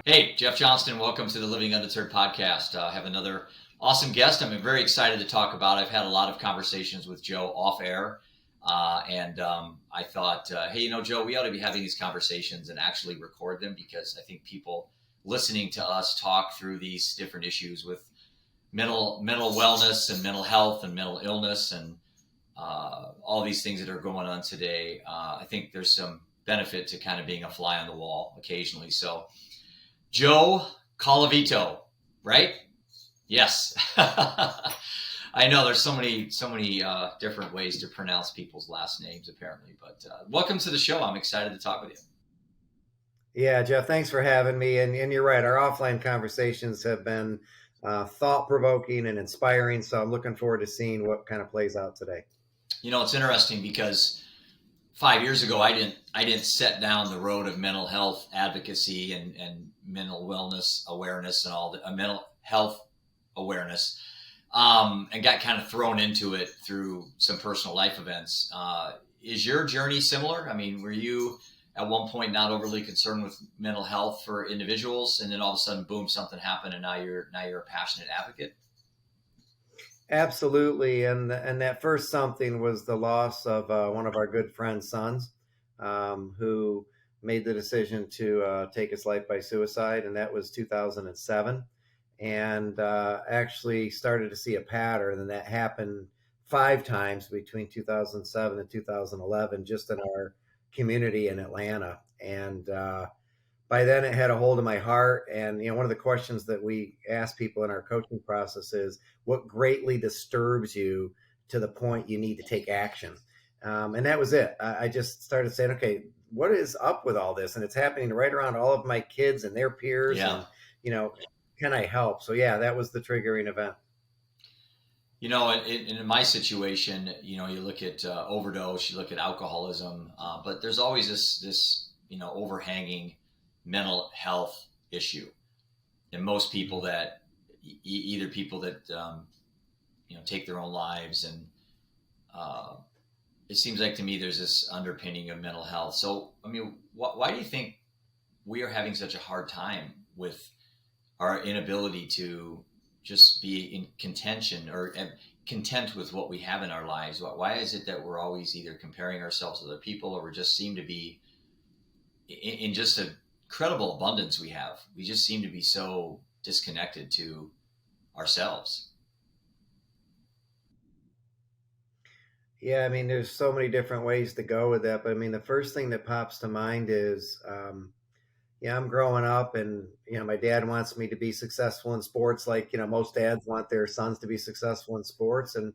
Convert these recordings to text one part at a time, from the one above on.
Hey, Jeff Johnston, welcome to the Living Undeterred podcast. I have another awesome guest I'm very excited to talk about. I've had a lot of conversations with Joe off air, and I thought, hey, Joe, we ought to be having these conversations and actually record them because I think people listening to us talk through these different issues with mental wellness and mental health and mental illness and all these things that are going on today. I think there's some benefit to kind of being a fly on the wall occasionally. So Joe Colavito, right? Yes. I know there's so many different ways to pronounce people's last names apparently, but welcome to the show. I'm excited to talk with you. Yeah, Jeff, thanks for having me. And you're right. Our offline conversations have been thought-provoking and inspiring. So I'm looking forward to seeing what kind of plays out today. It's interesting because 5 years ago, I didn't set down the road of mental health advocacy and mental wellness awareness and all the mental health awareness, and got kind of thrown into it through some personal life events. Is your journey similar? I mean, were you at one point not overly concerned with mental health for individuals, and then all of a sudden, boom, something happened, and now you're a passionate advocate? Absolutely. And that first something was the loss of one of our good friend's sons, who made the decision to take his life by suicide. And that was 2007. And actually started to see a pattern. And that happened 5 times between 2007 and 2011, just in our community in Atlanta. And by then it had a hold of my heart. And, one of the questions that we ask people in our coaching process is, what greatly disturbs you to the point you need to take action? And that was it. I just started saying, okay, what is up with all this? And it's happening right around all of my kids and their peers. Yeah. And, can I help? So yeah, that was the triggering event. In my situation, you look at overdose, you look at alcoholism, but there's always this overhanging mental health issue. And most people that either people that take their own lives, and it seems like to me there's this underpinning of mental health. So I mean, why do you think we are having such a hard time with our inability to just be in contention or content with what we have in our lives? Why is it that we're always either comparing ourselves to other people, or we just seem to be in just a incredible abundance we have? We just seem to be so disconnected to ourselves. Yeah, I mean, there's so many different ways to go with that. But I mean, the first thing that pops to mind is, I'm growing up and, my dad wants me to be successful in sports. Like, most dads want their sons to be successful in sports. And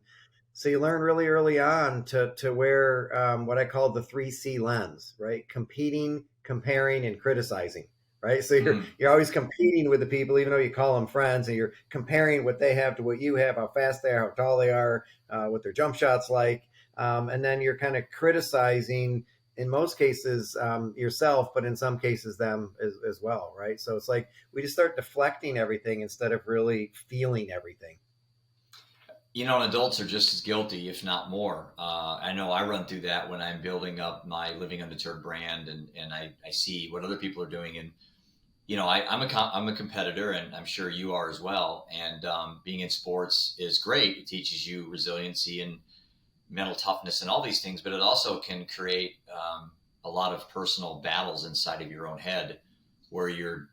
so you learn really early on to wear what I call the 3C lens, right? Competing, comparing, and criticizing, right? So you're always competing with the people, even though you call them friends, and you're comparing what they have to what you have, how fast they are, how tall they are, what their jump shots like. And then you're kind of criticizing, in most cases, yourself, but in some cases them as well, right? So it's like we just start deflecting everything instead of really feeling everything. Adults are just as guilty, if not more. I know I run through that when I'm building up my Living Undeterred brand, and I see what other people are doing. And, I'm a competitor, and I'm sure you are as well. And being in sports is great. It teaches you resiliency and mental toughness and all these things, but it also can create a lot of personal battles inside of your own head, where you're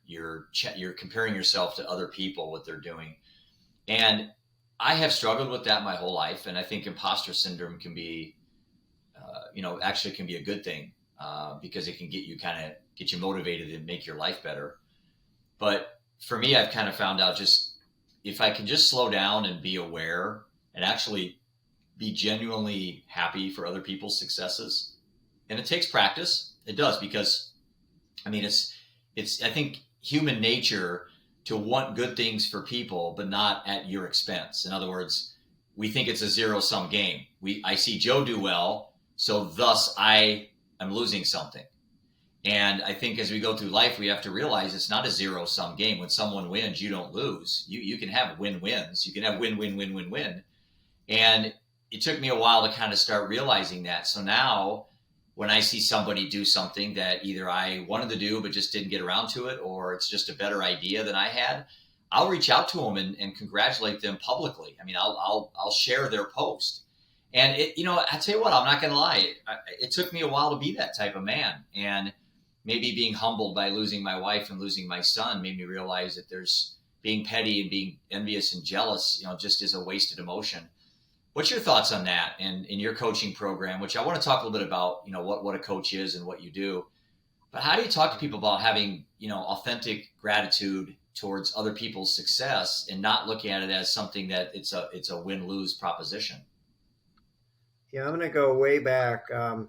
comparing yourself to other people, what they're doing. And I have struggled with that my whole life. And I think imposter syndrome can be, actually can be a good thing, because it can get you motivated and make your life better. But for me, I've kind of found out, just if I can just slow down and be aware and actually be genuinely happy for other people's successes. And it takes practice. It does, because I mean, it's I think human nature to want good things for people, but not at your expense. In other words, we think it's a zero-sum game. I see Joe do well, so thus I am losing something. And I think as we go through life, we have to realize it's not a zero-sum game. When someone wins, you don't lose. You can have win-wins. You can have win-win-win-win-win. And it took me a while to kind of start realizing that. So now when I see somebody do something that either I wanted to do but just didn't get around to it, or it's just a better idea than I had, I'll reach out to them and congratulate them publicly. I mean, I'll share their post. And I tell you what, I'm not going to lie. It took me a while to be that type of man, and maybe being humbled by losing my wife and losing my son made me realize that there's being petty and being envious and jealous, just is a wasted emotion. What's your thoughts on that and in your coaching program, which I want to talk a little bit about, what a coach is and what you do. But how do you talk to people about having, authentic gratitude towards other people's success and not looking at it as something that it's a win-lose proposition? Yeah, I'm going to go way back.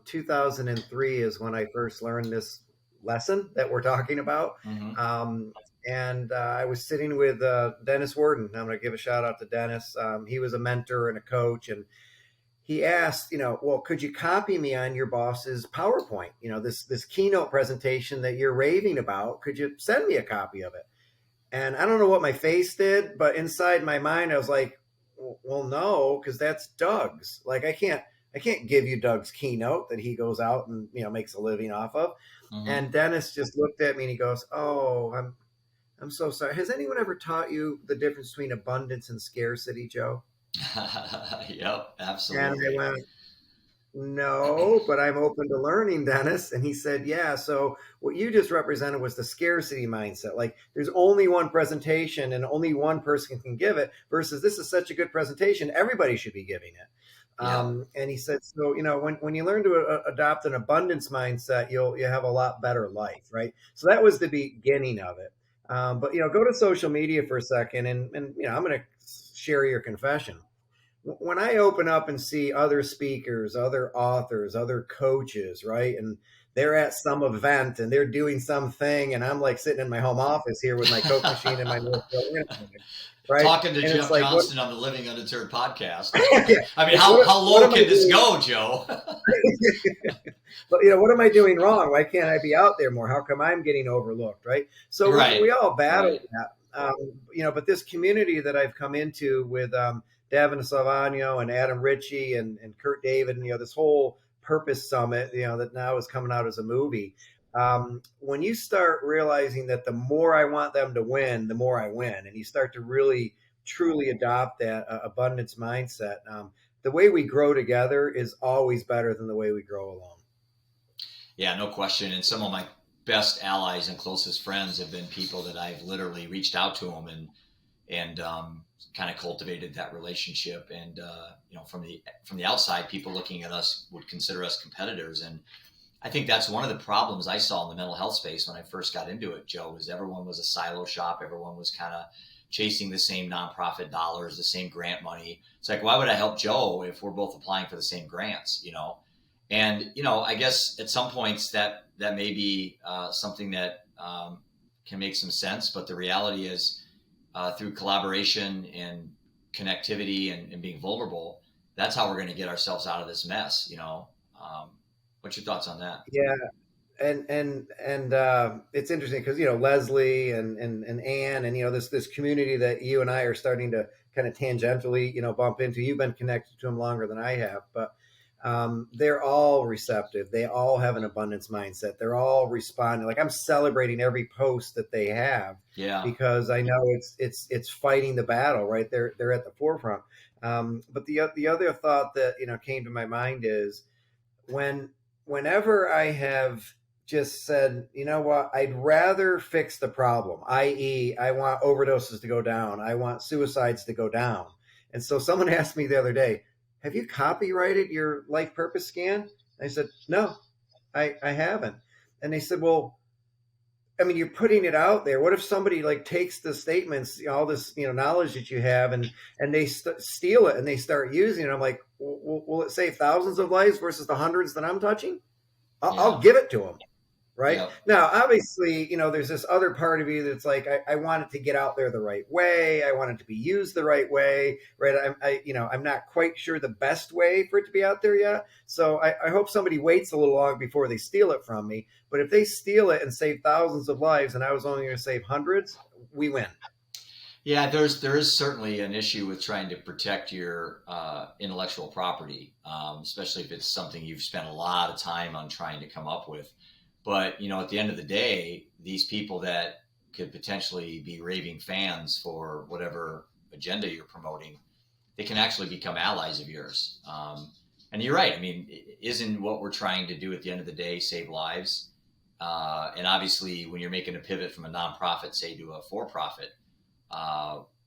2003 is when I first learned this lesson that we're talking about. Mm-hmm. And I was sitting with Dennis Worden. I'm going to give a shout out to Dennis. He was a mentor and a coach. And he asked, well, could you copy me on your boss's PowerPoint? This keynote presentation that you're raving about. Could you send me a copy of it? And I don't know what my face did, but inside my mind, I was like, well, no, because that's Doug's. Like, I can't give you Doug's keynote that he goes out and makes a living off of. Mm-hmm. And Dennis just looked at me and he goes, "Oh, I'm so sorry. Has anyone ever taught you the difference between abundance and scarcity, Joe?" Yep, And I absolutely. went, "No, but I'm open to learning, Dennis." And he said, "Yeah, so what you just represented was the scarcity mindset. Like there's only one presentation and only one person can give it versus this is such a good presentation, everybody should be giving it." Yep. And he said, "So, when you learn to adopt an abundance mindset, you'll have a lot better life, right?" So that was the beginning of it. But, go to social media for a second and I'm going to share your confession. When I open up and see other speakers, other authors, other coaches, right? And they're at some event and they're doing something, and I'm like sitting in my home office here with my Coke machine and my North Carolina bag, right? Talking to And it's Jeff like, what? Johnston on the Living Undeterred podcast. Yeah, I mean, like how what low am I can this doing? go, Joe? But what am I doing wrong? Why can't I be out there more? How come I'm getting overlooked, right? So we Right. all battle Right. that. But this community that I've come into with Davin Salvano and Adam Ritchie and Kurt David, and this whole Purpose Summit, that now is coming out as a movie. When you start realizing that the more I want them to win, the more I win, and you start to really truly adopt that abundance mindset, the way we grow together is always better than the way we grow alone. Yeah, no question. And some of my best allies and closest friends have been people that I've literally reached out to them and kind of cultivated that relationship. And from the outside, people looking at us would consider us competitors. And I think that's one of the problems I saw in the mental health space when I first got into it, Joe, was everyone was a silo shop. Everyone was kind of chasing the same nonprofit dollars, the same grant money. It's like, why would I help Joe if we're both applying for the same grants? And I guess at some points that may be something that can make some sense, but the reality is through collaboration and connectivity and being vulnerable, that's how we're going to get ourselves out of this mess. What's your thoughts on that? Yeah, and it's interesting because Leslie and Anne and this community that you and I are starting to kind of tangentially bump into. You've been connected to them longer than I have, but they're all receptive. They all have an abundance mindset. They're all responding. Like I'm celebrating every post that they have Yeah. because I know it's fighting the battle, right? They're at the forefront. But the other thought that came to my mind is whenever I have just said, you know what, I'd rather fix the problem, i.e., I want overdoses to go down, I want suicides to go down. And so someone asked me the other day, have you copyrighted your life purpose scan? I said, no, I haven't. And they said, well, I mean, you're putting it out there. What if somebody like takes the statements, all this, knowledge that you have, and they steal it and they start using it? I'm like, will it save thousands of lives versus the hundreds that I'm touching? I'll Yeah. give it to them. Right Yep. now, obviously, there's this other part of you that's like, I want it to get out there the right way. I want it to be used the right way. Right. I'm not quite sure the best way for it to be out there yet. So I hope somebody waits a little long before they steal it from me. But if they steal it and save thousands of lives and I was only going to save hundreds, we win. Yeah, there is certainly an issue with trying to protect your intellectual property, especially if it's something you've spent a lot of time on trying to come up with. But at the end of the day, these people that could potentially be raving fans for whatever agenda you're promoting, they can actually become allies of yours. And you're right. I mean, isn't what we're trying to do at the end of the day save lives? And obviously, when you're making a pivot from a nonprofit, say, to a for-profit,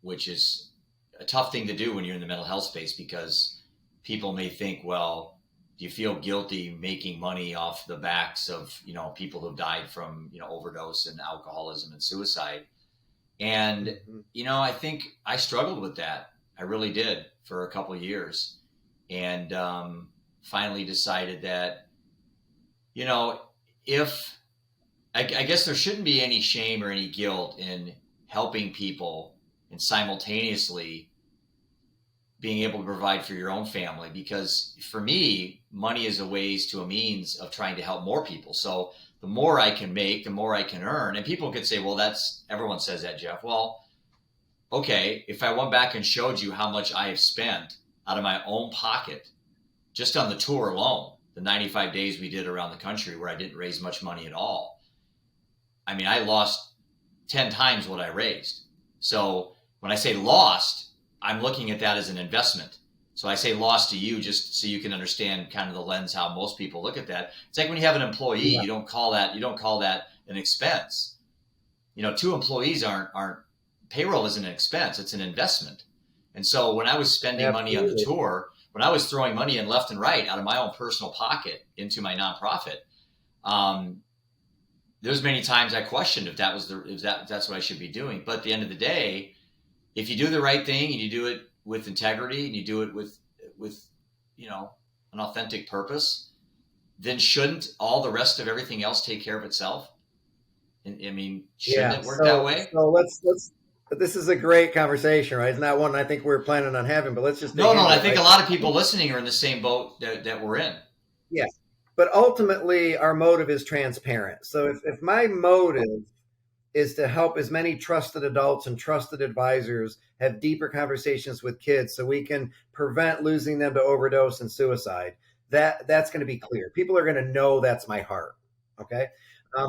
which is a tough thing to do when you're in the mental health space, because people may think, well, do you feel guilty making money off the backs of people who've died from overdose and alcoholism and suicide? And Mm-hmm. I think I struggled with that. I really did for a couple of years, and finally decided that if I guess there shouldn't be any shame or any guilt in helping people and simultaneously being able to provide for your own family. Because for me, money is a ways to a means of trying to help more people. So the more I can make, the more I can earn. And people could say, well, everyone says that, Jeff. Well, okay, if I went back and showed you how much I have spent out of my own pocket just on the tour alone, the 95 days we did around the country where I didn't raise much money at all, I mean, I lost 10 times what I raised. So when I say lost, I'm looking at that as an investment. So I say lost to you just so you can understand kind of the lens how most people look at that. It's like when you have an employee, Yeah. you don't call that an expense. Two employees aren't payroll isn't an expense, it's an investment. And so when I was spending money on the Absolutely. tour, when I was throwing money in left and right out of my own personal pocket into my nonprofit, there's many times I questioned if that's what I should be doing. But at the end of the day, if you do the right thing and you do it with integrity and you do it with an authentic purpose, then shouldn't all the rest of everything else take care of itself? I mean, shouldn't Yeah. it work that So way? so let's. This is a great conversation, right? It's not one I think we're planning on having, but let's just dig No, no. into I it, think right? a lot of people listening are in the same boat that we're in. Yeah. But ultimately, our motive is transparent. So if my motive is to help as many trusted adults and trusted advisors have deeper conversations with kids so we can prevent losing them to overdose and suicide, that's going to be clear. People are going to know that's my heart. Okay.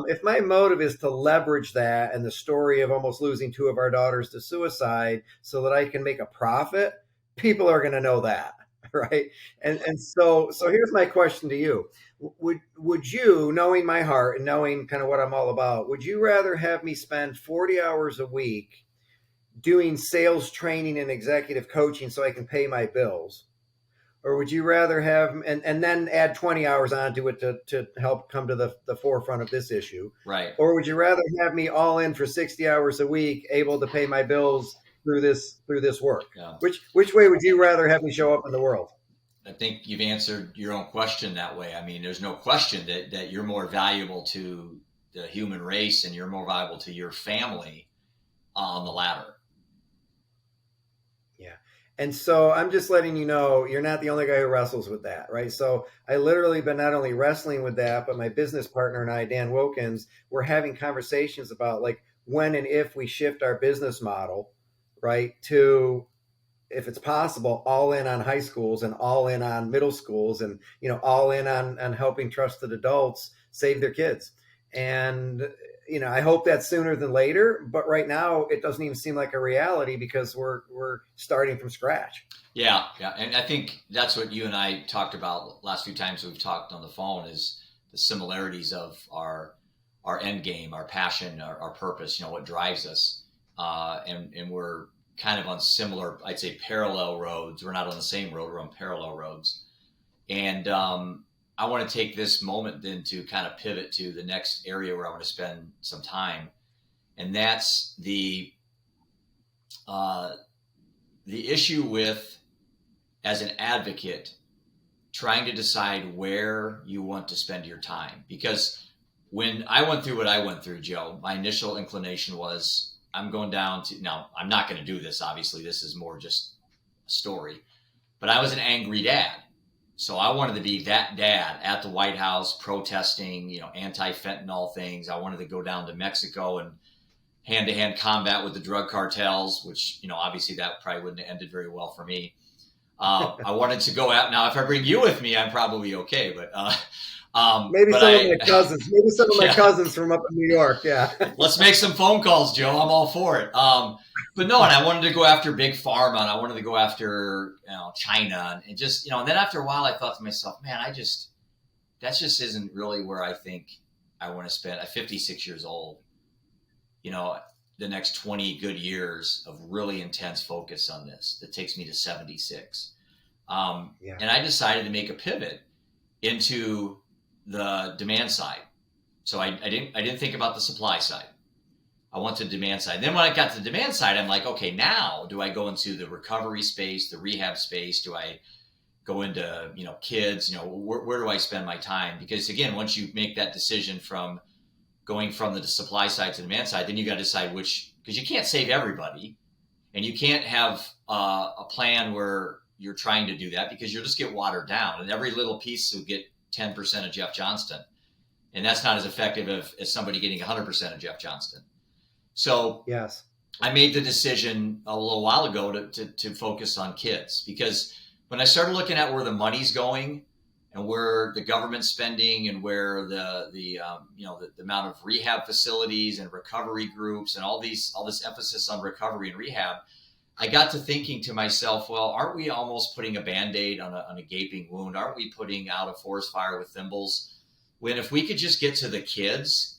If my motive is to leverage that and the story of almost losing two of our daughters to suicide so that I can make a profit, people are going to know that. Right. And so here's my question to you. Would you, knowing my heart and knowing kind of what I'm all about, would you rather have me spend 40 hours a week doing sales training and executive coaching so I can pay my bills? Or would you rather have, and then add 20 hours onto it to help come to the forefront of this issue? Right. Or would you rather have me all in for 60 hours a week, able to pay my bills through this work? Yeah. Which way would you rather have me show up in the world? I think you've answered your own question that way. I mean, there's no question that you're more valuable to the human race and you're more valuable to your family on the latter. Yeah. And so I'm just letting you know you're not the only guy who wrestles with that, right? So I literally been not only wrestling with that, but my business partner and I, Dan Wilkins, we're having conversations about like when and if we shift our business model, right, to, if it's possible, all in on high schools and all in on middle schools and all in on helping trusted adults save their kids. And I hope that's sooner than later, but right now it doesn't even seem like a reality because we're starting from scratch. Yeah, yeah, and I think that's what you and I talked about last few times we've talked on the phone is the similarities of our end game, our passion, our purpose. What drives us, and we're kind of on similar, I'd say, parallel roads. We're not on the same road; we're on parallel roads. And I want to take this moment then to kind of pivot to the next area where I want to spend some time, and that's uh, the issue with, as an advocate, trying to decide where you want to spend your time. Because when I went through what I went through, Joe, my initial inclination was I'm going down to, now I'm not going to do this. Obviously, this is more just a story, but I was an angry dad. So I wanted to be that dad at the White House protesting, anti-fentanyl things. I wanted to go down to Mexico hand-to-hand combat with the drug cartels, which, obviously that probably wouldn't have ended very well for me. I wanted to go out. Now, if I bring you with me, I'm probably okay. Maybe But some of my cousins. Maybe some of my yeah, cousins from up in New York. Yeah. let's make some phone calls, Joe. I'm all for it. But no, and I wanted to go after big pharma, and I wanted to go after China, and just and then after a while, I thought to myself, man, that just isn't really where I think I want to spend. I'm 56 years old. The next 20 good years of really intense focus on this that takes me to 76. Yeah. And I decided to make a pivot into the demand side. So I didn't think about the supply side. I went to the demand side. Then when I got to the demand side, I'm like, okay, now do I go into the recovery space, the rehab space? Do I go into, kids? Where do I spend my time? Because again, once you make that decision from going from the supply side to the demand side, then you got to decide which, because you can't save everybody, and you can't have a plan where you're trying to do that, because you'll just get watered down, and every little piece will get 10% of Jeff Johnston, and that's not as effective as somebody getting 100% of Jeff Johnston. So yes, I made the decision a little while ago to focus on kids, because when I started looking at where the money's going and where the government's spending and where the amount of rehab facilities and recovery groups and all this emphasis on recovery and rehab, I got to thinking to myself, well, aren't we almost putting a Band-Aid on a gaping wound? Aren't we putting out a forest fire with thimbles? When if we could just get to the kids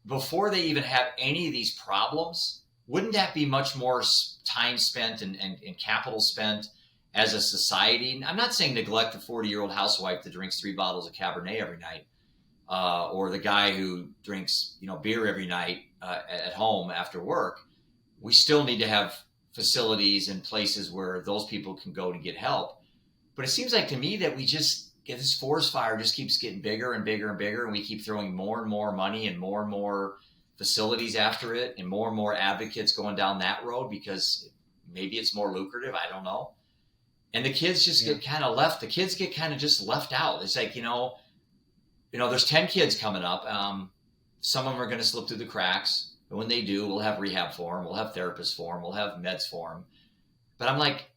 before they even have any of these problems, wouldn't that be much more time spent and capital spent as a society? I'm not saying neglect the 40-year-old housewife that drinks 3 bottles of Cabernet every night, or the guy who drinks beer every night at home after work. We still need to have facilities and places where those people can go to get help. But it seems like to me that we just get this forest fire just keeps getting bigger and bigger and bigger, and we keep throwing more and more money and more facilities after it, and more advocates going down that road because maybe it's more lucrative. I don't know. And the kids just get kind of left. The kids get kind of just left out. It's like, there's 10 kids coming up. Some of them are going to slip through the cracks. And when they do, we'll have rehab for them. We'll have therapists for them. We'll have meds for them. But I'm like,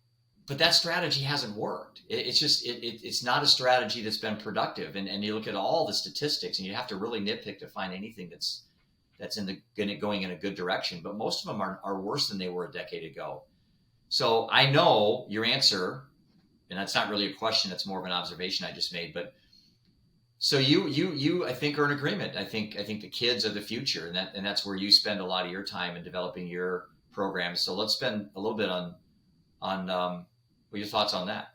but that strategy hasn't worked. It's not a strategy that's been productive. And you look at all the statistics, and you have to really nitpick to find anything that's going in a good direction. But most of them are worse than they were a decade ago. So I know your answer, and that's not really a question. That's more of an observation I just made. But so you I think are in agreement. I think the kids are the future, and that's where you spend a lot of your time in developing your programs. So let's spend a little bit on what are your thoughts on that?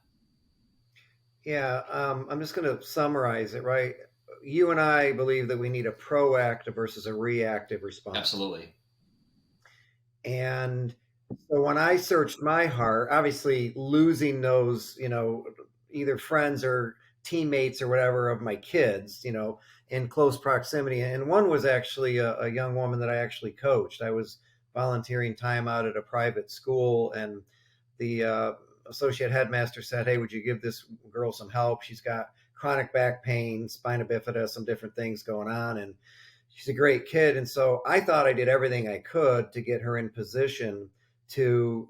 Yeah, I'm just going to summarize it, right? You and I believe that we need a proactive versus a reactive response. Absolutely. And so when I searched my heart, obviously losing those, either friends or teammates or whatever of my kids, in close proximity. And one was actually a young woman that I actually coached. I was volunteering time out at a private school, and the associate headmaster said, "Hey, would you give this girl some help? She's got chronic back pain, spina bifida, some different things going on, and she's a great kid." And so I thought I did everything I could to get her in position to,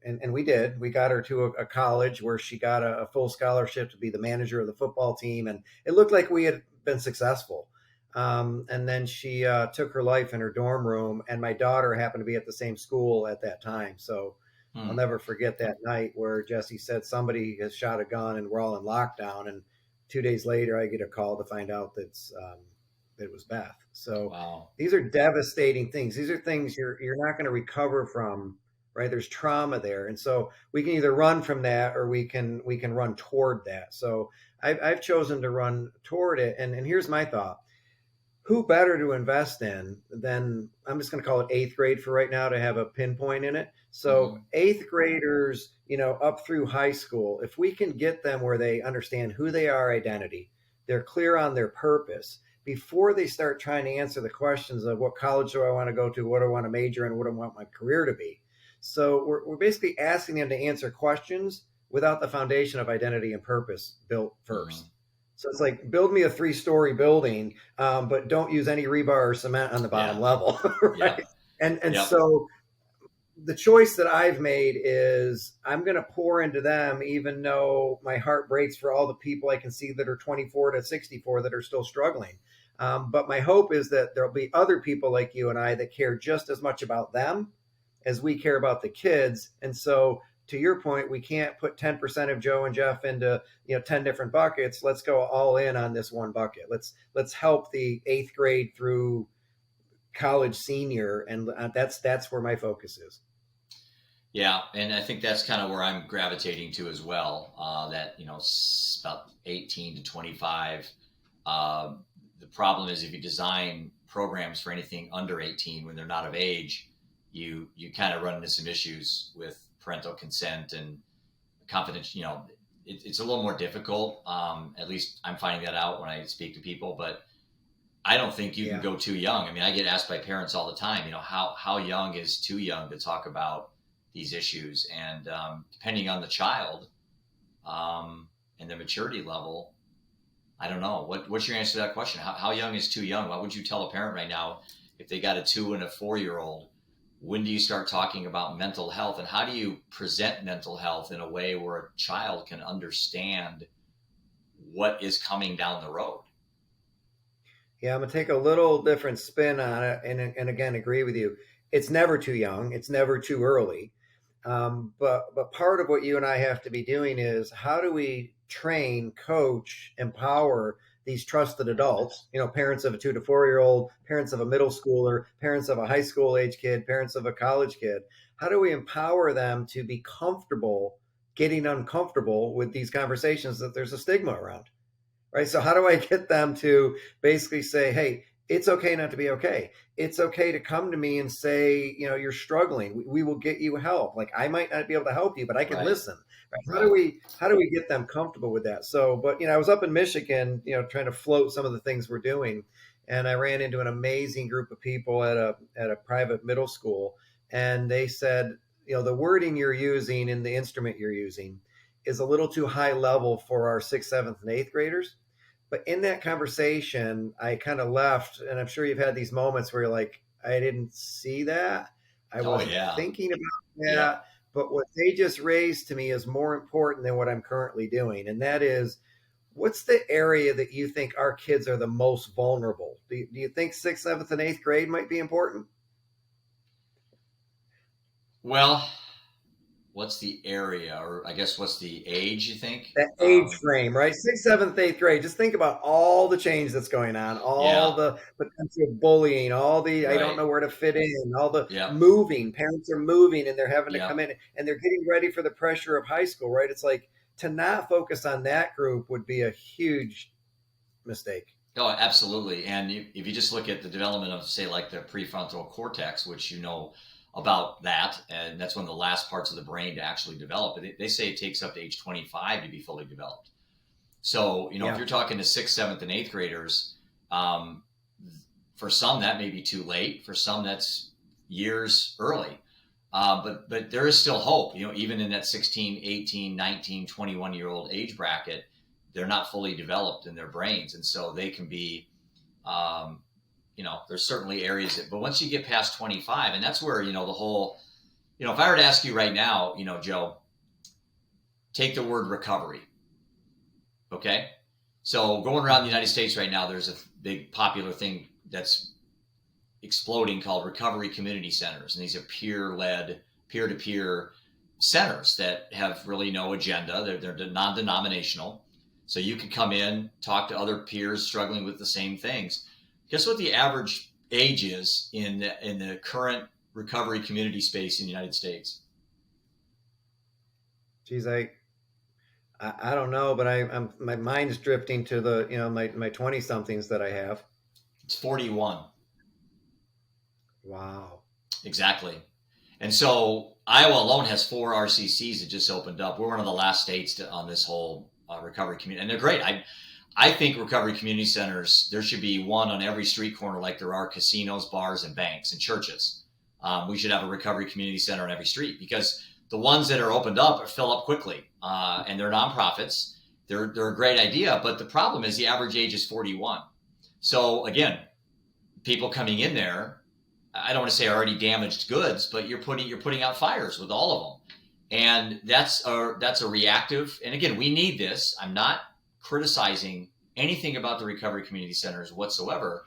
and we did. We got her to a college where she got a full scholarship to be the manager of the football team, and it looked like we had been successful. And then she took her life in her dorm room, and my daughter happened to be at the same school at that time. So I'll never forget that night where Jesse said somebody has shot a gun and we're all in lockdown. And 2 days later, I get a call to find out that it was Beth. So Wow. These are devastating things. These are things you're not going to recover from, right? There's trauma there, and so we can either run from that or we can run toward that. So I've chosen to run toward it. And here's my thought: who better to invest in than, I'm just going to call it 8th grade for right now to have a pinpoint in it. So 8th graders, up through high school, if we can get them where they understand who they are, identity, they're clear on their purpose before they start trying to answer the questions of what college do I want to go to, what do I want to major in, what do I want my career to be. So we're basically asking them to answer questions without the foundation of identity and purpose built first. So it's like, build me a 3-story building, but don't use any rebar or cement on the bottom level, right? And Yep. so the choice that I've made is I'm going to pour into them, even though my heart breaks for all the people I can see that are 24 to 64 that are still struggling. But my hope is that there'll be other people like you and I that care just as much about them as we care about the kids. And so, to your point, we can't put 10% of Joe and Jeff into 10 different buckets. Let's go all in on this one bucket. Let's help the eighth grade through college senior, and that's where my focus is. Yeah, and I think that's kind of where I'm gravitating to as well. That about 18 to 25. Uh, the problem is if you design programs for anything under 18 when they're not of age, you kind of run into some issues with parental consent and confidence. It's a little more difficult. At least I'm finding that out when I speak to people, but I don't think you can Yeah. go too young. I mean, I get asked by parents all the time, how young is too young to talk about these issues? And depending on the child and their maturity level, I don't know. What's your answer to that question? How young is too young? What would you tell a parent right now if they got a 2 and a 4 year old? When do you start talking about mental health, and how do you present mental health in a way where a child can understand what is coming down the road? Yeah, I'm gonna take a little different spin on it, and again agree with you. It's never too young. It's never too early. But part of what you and I have to be doing is how do we train, coach, empower these trusted adults? Parents of a 2 to 4 year old, parents of a middle schooler, parents of a high school age kid, parents of a college kid. How do we empower them to be comfortable getting uncomfortable with these conversations that there's a stigma around? Right. So how do I get them to basically say, hey, it's okay not to be okay. It's okay to come to me and say, you're struggling. We will get you help. Like I might not be able to help you, but I can Right. listen. Right? How do Right. we get them comfortable with that? So, but I was up in Michigan, trying to float some of the things we're doing, and I ran into an amazing group of people at a private middle school, and they said, the wording you're using and the instrument you're using is a little too high level for our sixth, seventh, and eighth graders. But in that conversation, I kind of left, and I'm sure you've had these moments where you're like, I didn't see that. I Oh wasn't yeah. thinking about Yep. that. But what they just raised to me is more important than what I'm currently doing. And that is, what's the area that you think our kids are the most vulnerable? Do you think sixth, seventh, and eighth grade might be important? Well, what's the area, or I guess what's the age? You think? That age frame, right? Sixth, seventh, eighth grade. Just think about all the change that's going on, all Yeah. the potential bullying, all the I don't Right. know where to fit in, all the Yep. moving. Parents are moving and they're having to come Yep. in and they're getting ready for the pressure of high school, right? It's like to not focus on that group would be a huge mistake. Oh, absolutely. And if you just look at the development of, say, like the prefrontal cortex, which about that, and that's one of the last parts of the brain to actually develop. They say it takes up to age 25 to be fully developed. So, if Yeah. you're talking to sixth, seventh, and eighth graders, um, for some that may be too late. For some that's years early. But there is still hope. Even in that 16, 18, 19, 21 year old age bracket, they're not fully developed in their brains, and so they can be. Um, there's certainly areas but once you get past 25, and that's where the whole. If I were to ask you right now, Joe, take the word recovery. Okay. So going around the United States right now, there's a big popular thing that's exploding called recovery community centers. And these are peer-led, peer-to-peer centers that have really no agenda. They're non-denominational. So you could come in, talk to other peers struggling with the same things. Guess what the average age is in the current recovery community space in the United States? Geez, I don't know, but I'm my mind's drifting to the my 20 somethings that I have. It's 41. Wow. Exactly. And so Iowa alone has 4 RCCs that just opened up. We're one of the last states on this whole recovery community, and they're great. I think recovery community centers, there should be one on every street corner, like there are casinos, bars, and banks and churches. We should have a recovery community center on every street, because the ones that are opened up fill up quickly, and they're nonprofits. They're a great idea, but the problem is the average age is 41. So again, people coming in there I don't want to say already damaged goods, but you're putting out fires with all of them, and that's a reactive. And again, we need this. I'm not criticizing anything about the recovery community centers whatsoever,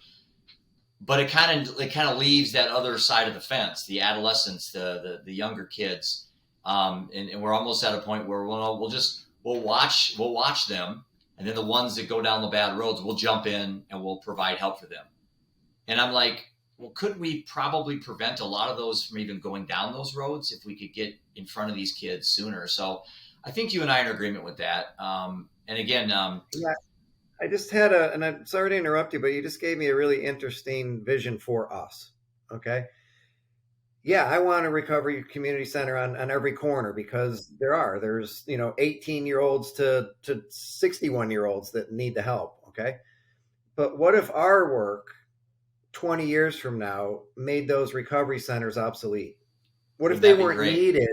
but it kind of leaves that other side of the fence, the adolescents, the younger kids, and we're almost at a point where we'll watch them, and then the ones that go down the bad roads, we'll jump in and we'll provide help for them. And I'm like, well, could we probably prevent a lot of those from even going down those roads if we could get in front of these kids sooner? So I think you and I are in agreement with that. And again, Yeah, I just had and I'm sorry to interrupt you, but you just gave me a really interesting vision for us. Okay. Yeah, I want a recovery community center on every corner because there's 18-year-olds to 61-year-olds that need the help. Okay. But what if our work 20 years from now made those recovery centers obsolete? What if wouldn't they that be weren't great? needed?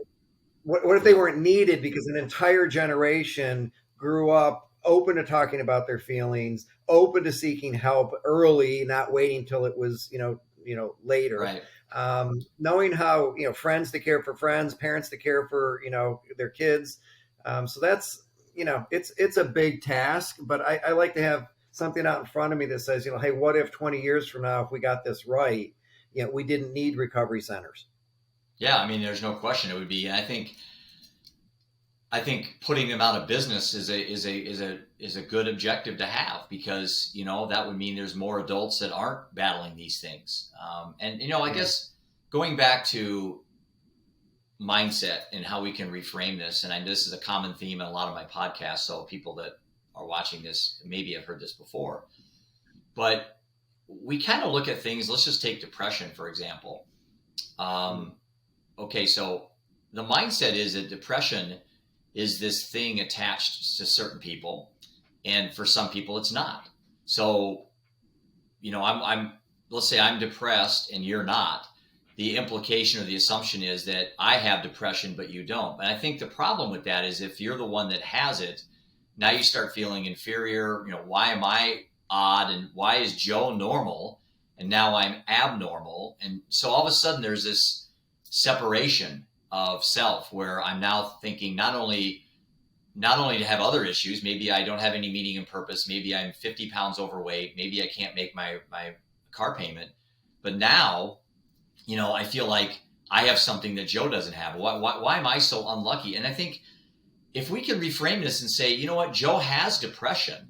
What if they weren't needed because an entire generation grew up open to talking about their feelings, open to seeking help early, not waiting till it was later. Right. Knowing how friends to care for friends, parents to care for their kids. So that's it's a big task, but I like to have something out in front of me that says hey, what if 20 years from now, if we got this right, we didn't need recovery centers. Yeah, I mean, there's no question it would be. And I think putting them out of business is a good objective to have, because that would mean there's more adults that aren't battling these things. And I Yeah. guess going back to mindset and how we can reframe this, and this is a common theme in a lot of my podcasts. So people that are watching this maybe have heard this before, but we kind of look at things. Let's just take depression for example. Um, okay, so the mindset is that depression is this thing attached to certain people, and for some people it's not. So, I'm let's say I'm depressed and you're not. The implication or the assumption is that I have depression but you don't. And I think the problem with that is if you're the one that has it, now you start feeling inferior. Why am I odd and why is Joe normal and now I'm abnormal? And so all of a sudden there's this separation of self where I'm now thinking not only to have other issues, maybe I don't have any meaning and purpose, maybe I'm 50 pounds overweight, maybe I can't make my car payment, but now, I feel like I have something that Joe doesn't have. Why am I so unlucky? And I think if we can reframe this and say, you know what, Joe has depression,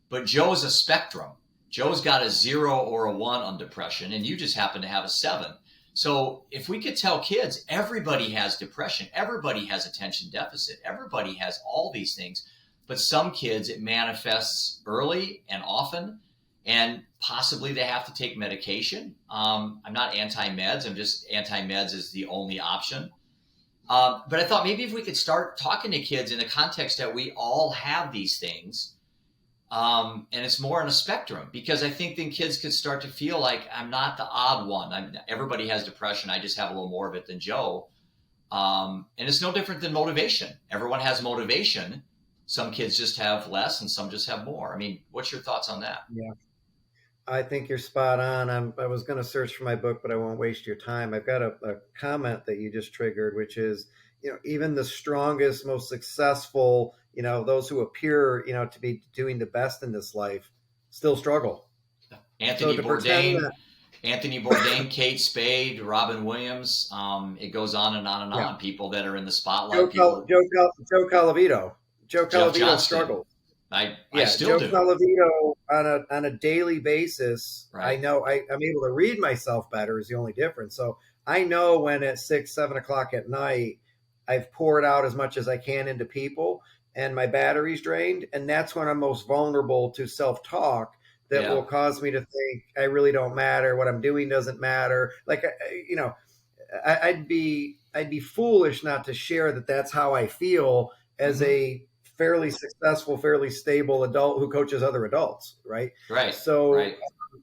but Joe's a spectrum. Joe's got a 0 or a 1 on depression, and you just happen to have a 7. So if we could tell kids everybody has depression, everybody has attention deficit, everybody has all these things, but some kids it manifests early and often, and possibly they have to take medication. I'm not anti-meds. I'm just anti-meds is the only option. But I thought maybe if we could start talking to kids in the context that we all have these things, and it's more on a spectrum, because I think then kids could start to feel like I'm not the odd one. Everybody has depression. I just have a little more of it than Joe. And it's no different than motivation. Everyone has motivation. Some kids just have less and some just have more. I mean, what's your thoughts on that? Yeah. I think you're spot on. I was going to search for my book, but I won't waste your time. I've got a comment that you just triggered, which is, even the strongest, most successful, those who appear, to be doing the best in this life still struggle. So Anthony to pretend Bourdain, that, Anthony Bourdain, Kate Spade, Robin Williams. It goes on and on and yeah, on. People that are in the spotlight. People, Joe Calavito, Joe Jeff Calavito Johnston. struggled. I Yeah, still Joe do. Calavito on a daily basis. I Right. know I'm able to read myself better is the only difference. So I know when at 6, 7 o'clock at night I've poured out as much as I can into people and my battery's drained, and that's when I'm most vulnerable to self-talk that will Yeah. cause me to think I really don't matter, what I'm doing doesn't matter. Like I'd be foolish not to share that that's how I feel as Mm-hmm. a fairly successful, fairly stable adult who coaches other adults, right? Right. So Right.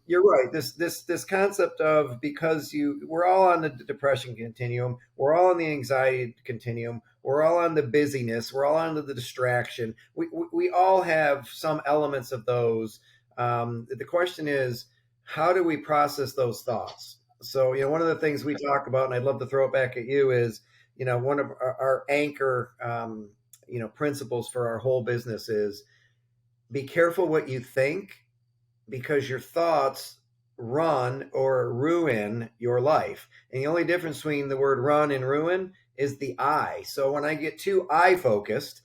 you're right. This concept of because we're all on the depression continuum, we're all on the anxiety continuum, we're all on the busyness, we're all on the distraction. We all have some elements of those. The question is, how do we process those thoughts? So, one of the things we talk about, and I'd love to throw it back at you, is, one of our anchor, principles for our whole business is be careful what you think, because your thoughts run or ruin your life. And the only difference between the word run and ruin is the I. So when I get too I focused,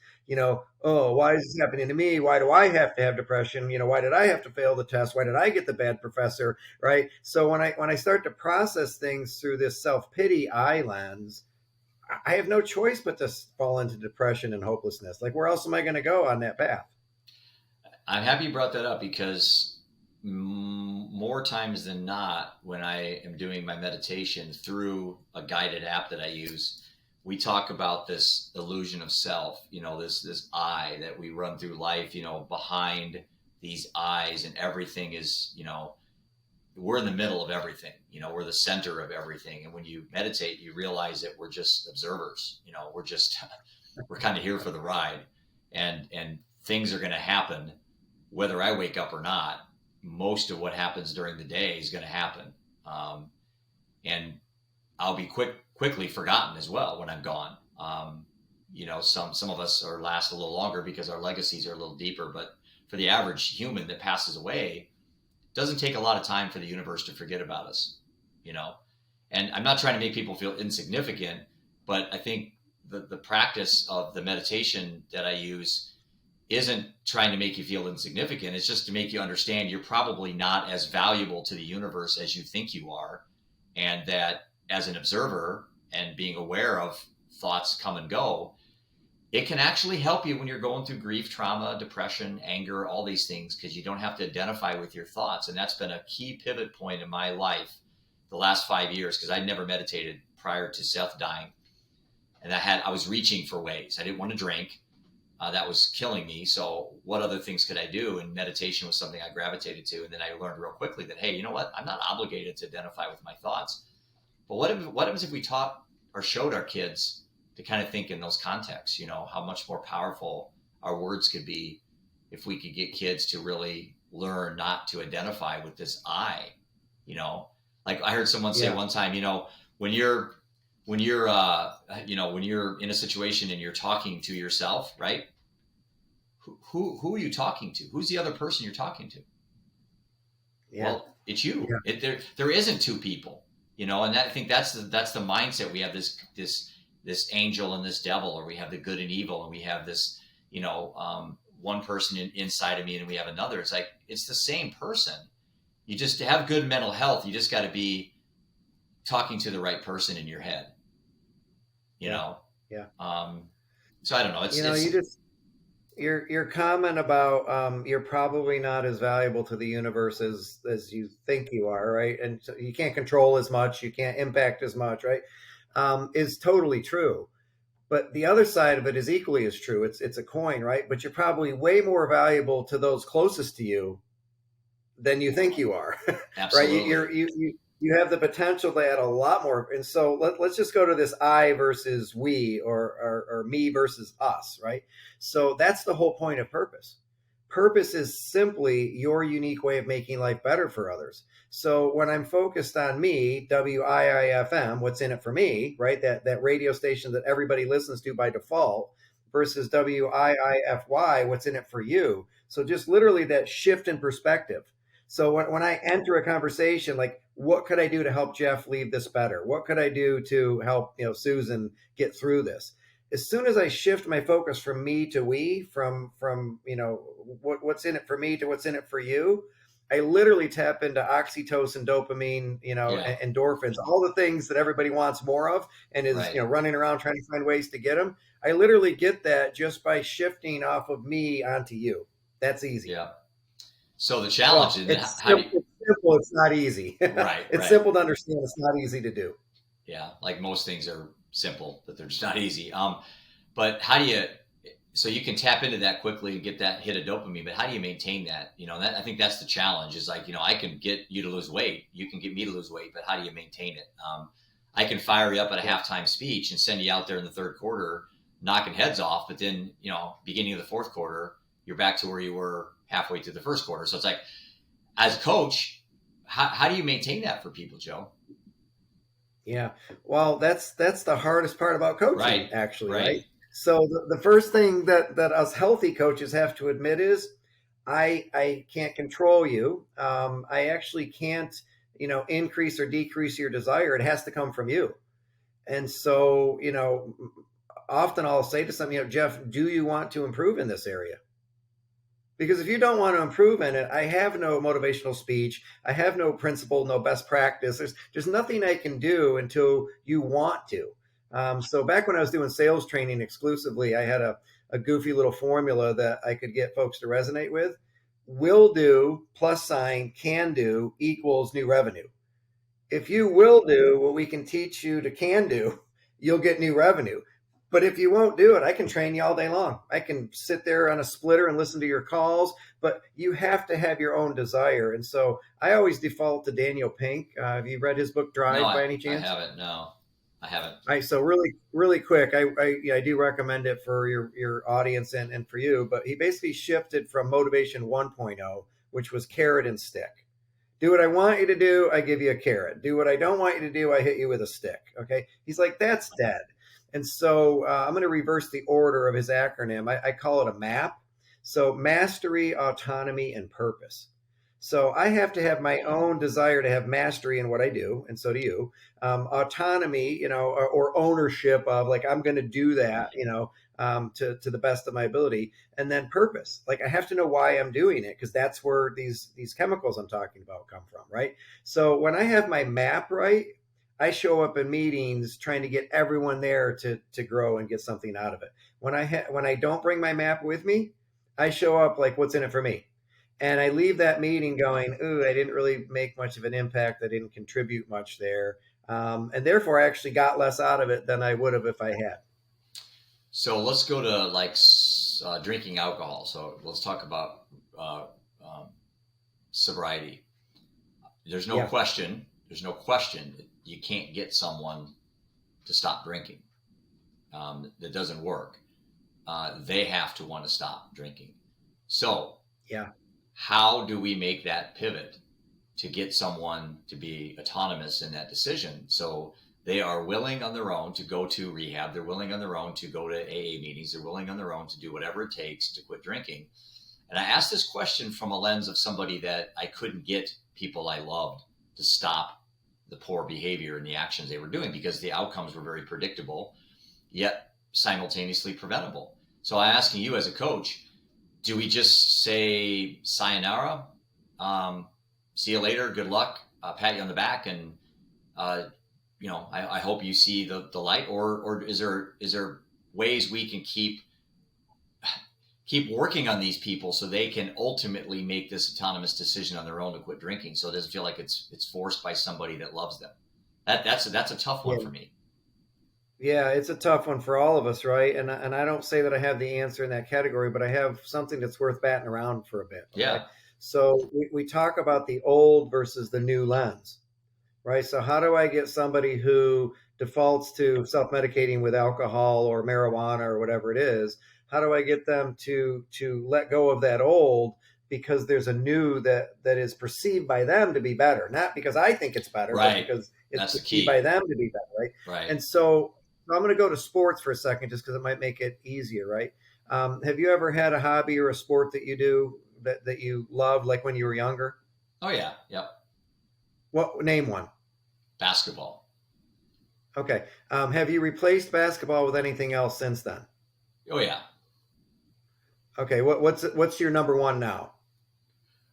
oh, why is this happening to me? Why do I have to have depression? Why did I have to fail the test? Why did I get the bad professor? Right. So when I start to process things through this self-pity I lens, I have no choice but to fall into depression and hopelessness. Like, where else am I going to go on that path? I'm happy you brought that up because more times than not, when I am doing my meditation through a guided app that I use, we talk about this illusion of self. This I that we run through life. Behind these eyes, and everything is. We're in the middle of everything. We're the center of everything. And when you meditate, you realize that we're just observers. We're kind of here for the ride, and things are going to happen whether I wake up or not. Most of what happens during the day is going to happen, and I'll be quickly forgotten as well when I'm gone. Some of us are last a little longer because our legacies are a little deeper. But for the average human that passes away, it doesn't take a lot of time for the universe to forget about us. You know, and I'm not trying to make people feel insignificant, but I think the practice of the meditation that I use isn't trying to make you feel insignificant. It's just to make you understand you're probably not as valuable to the universe as you think you are. And that as an observer and being aware of thoughts come and go, it can actually help you when you're going through grief, trauma, depression, anger, all these things, because you don't have to identify with your thoughts. And that's been a key pivot point in my life the last 5 years, because I'd never meditated prior to Seth dying. And I was reaching for ways. I didn't want to drink. That was killing me. So what other things could I do? And meditation was something I gravitated to. And then I learned real quickly that, hey, you know what? I'm not obligated to identify with my thoughts. But what happens if we taught or showed our kids to kind of think in those contexts? How much more powerful our words could be if we could get kids to really learn not to identify with this I. Like I heard someone say Yeah. one time, when you're when you're when you're in a situation and you're talking to yourself, right? Who are you talking to? Who's the other person you're talking to? Yeah. Well, it's you. Yeah. There isn't two people, and I think that's the mindset. We have this angel and this devil, or we have the good and evil, and we have this one person inside of me, and we have another. It's like it's the same person. You just to have good mental health. You just got to be talking to the right person in your head. you Yeah. know. Yeah. So I don't know. You It's just your comment about you're probably not as valuable to the universe as you think you are, right? And so you can't control as much, you can't impact as much, right? Is totally true. But the other side of it is equally as true. It's a coin, right? But you're probably way more valuable to those closest to you than you think you are, right? absolutely. You have the potential to add a lot more. And so let's just go to this I versus we, or me versus us, right? So that's the whole point of purpose. Purpose is simply your unique way of making life better for others. So when I'm focused on me, WIIFM, what's in it for me, right? That radio station that everybody listens to by default, versus WIIFY, what's in it for you. So just literally that shift in perspective. So when I enter a conversation, like, what could I do to help Jeff leave this better? What could I do to help, Susan get through this? As soon as I shift my focus from me to we, from what's in it for me to what's in it for you, I literally tap into oxytocin, dopamine, Yeah. endorphins, all the things that everybody wants more of and is, Right. running around trying to find ways to get them. I literally get that just by shifting off of me onto you. That's easy. Yeah. So the challenge Well, is it's how do you, simple. It's not easy. right, It's right. simple to understand. It's not easy to do. Yeah. Like most things are simple, but they're just not easy. But how do you? So you can tap into that quickly and get that hit of dopamine, but how do you maintain that? I think that's the challenge. Is like I can get you to lose weight, you can get me to lose weight, but how do you maintain it? I can fire you up at a Yeah. halftime speech and send you out there in the third quarter knocking heads off, but then beginning of the fourth quarter, you're back to where you were halfway through the first quarter. So it's like, as a coach, how do you maintain that for people, Joe? Yeah. Well, that's the hardest part about coaching, Right, actually, right? right. So the first thing that us healthy coaches have to admit is I can't control you. I actually can't, increase or decrease your desire. It has to come from you. And so, often I'll say to some, Jeff, do you want to improve in this area? Because if you don't want to improve in it, I have no motivational speech. I have no principle, no best practice. There's nothing I can do until you want to. So back when I was doing sales training exclusively, I had a goofy little formula that I could get folks to resonate with. Will do plus sign can do equals new revenue. If you will do what we can teach you to can do, you'll get new revenue. But if you won't do it, I can train you all day long. I can sit there on a splitter and listen to your calls, but you have to have your own desire. And so I always default to Daniel Pink. Have you read his book No, Drive by any I chance? haven't. No, I haven't. All right, so really quick, I do recommend it for your audience and for you. But he basically shifted from motivation 1.0, which was carrot and stick. Do what I want you to do, I give you a carrot. Do what I don't want you to do, I hit you with a stick. Okay. He's like, that's dead. And so I'm going to reverse the order of his acronym. I call it a MAP. So mastery, autonomy, and purpose. So I have to have my own desire to have mastery in what I do, and so do you. Autonomy, or ownership of like I'm going to do that, to the best of my ability, and then purpose. Like I have to know why I'm doing it because that's where these chemicals I'm talking about come from, right? So when I have my map right, I show up in meetings trying to get everyone there to grow and get something out of it. When I don't bring my map with me, I show up like what's in it for me. And I leave that meeting going, ooh, I didn't really make much of an impact. I didn't contribute much there. And therefore, I actually got less out of it than I would have if I had. So let's go to like drinking alcohol. So let's talk about uh, um, sobriety. There's no Yeah. question. There's no question that you can't get someone to stop drinking. That doesn't work. They have to want to stop drinking. So Yeah. how do we make that pivot to get someone to be autonomous in that decision? So they are willing on their own to go to rehab. They're willing on their own to go to AA meetings. They're willing on their own to do whatever it takes to quit drinking. And I asked this question from a lens of somebody that I couldn't get people I loved to stop the poor behavior and the actions they were doing because the outcomes were very predictable, yet simultaneously preventable. So I'm asking you as a coach, do we just say sayonara, um, see you later, good luck, pat you on the back, and uh, I hope you see the light, or is there ways we can keep working on these people so they can ultimately make this autonomous decision on their own to quit drinking, so it doesn't feel like it's forced by somebody that loves them? That's a tough one Yeah. for me. Yeah, it's a tough one for all of us, right? And I don't say that I have the answer in that category, but I have something that's worth batting around for a bit. Okay. Yeah, So we talk about the old versus the new lens, right? So how do I get somebody who defaults to self-medicating with alcohol or marijuana or whatever it is? How do I get them to let go of that old because there's a new that is perceived by them to be better, not because I think it's better, but right. because it's That's the perceived by key. them to be better, right? Right. And so I'm going to go to sports for a second, just because it might make it easier, right? Have you ever had a hobby or a sport that you do that you loved, like when you were younger? Oh yeah. Yep. What name one? Basketball. Okay. Have you replaced basketball with anything else since then? Oh yeah. Okay. What's your number one now?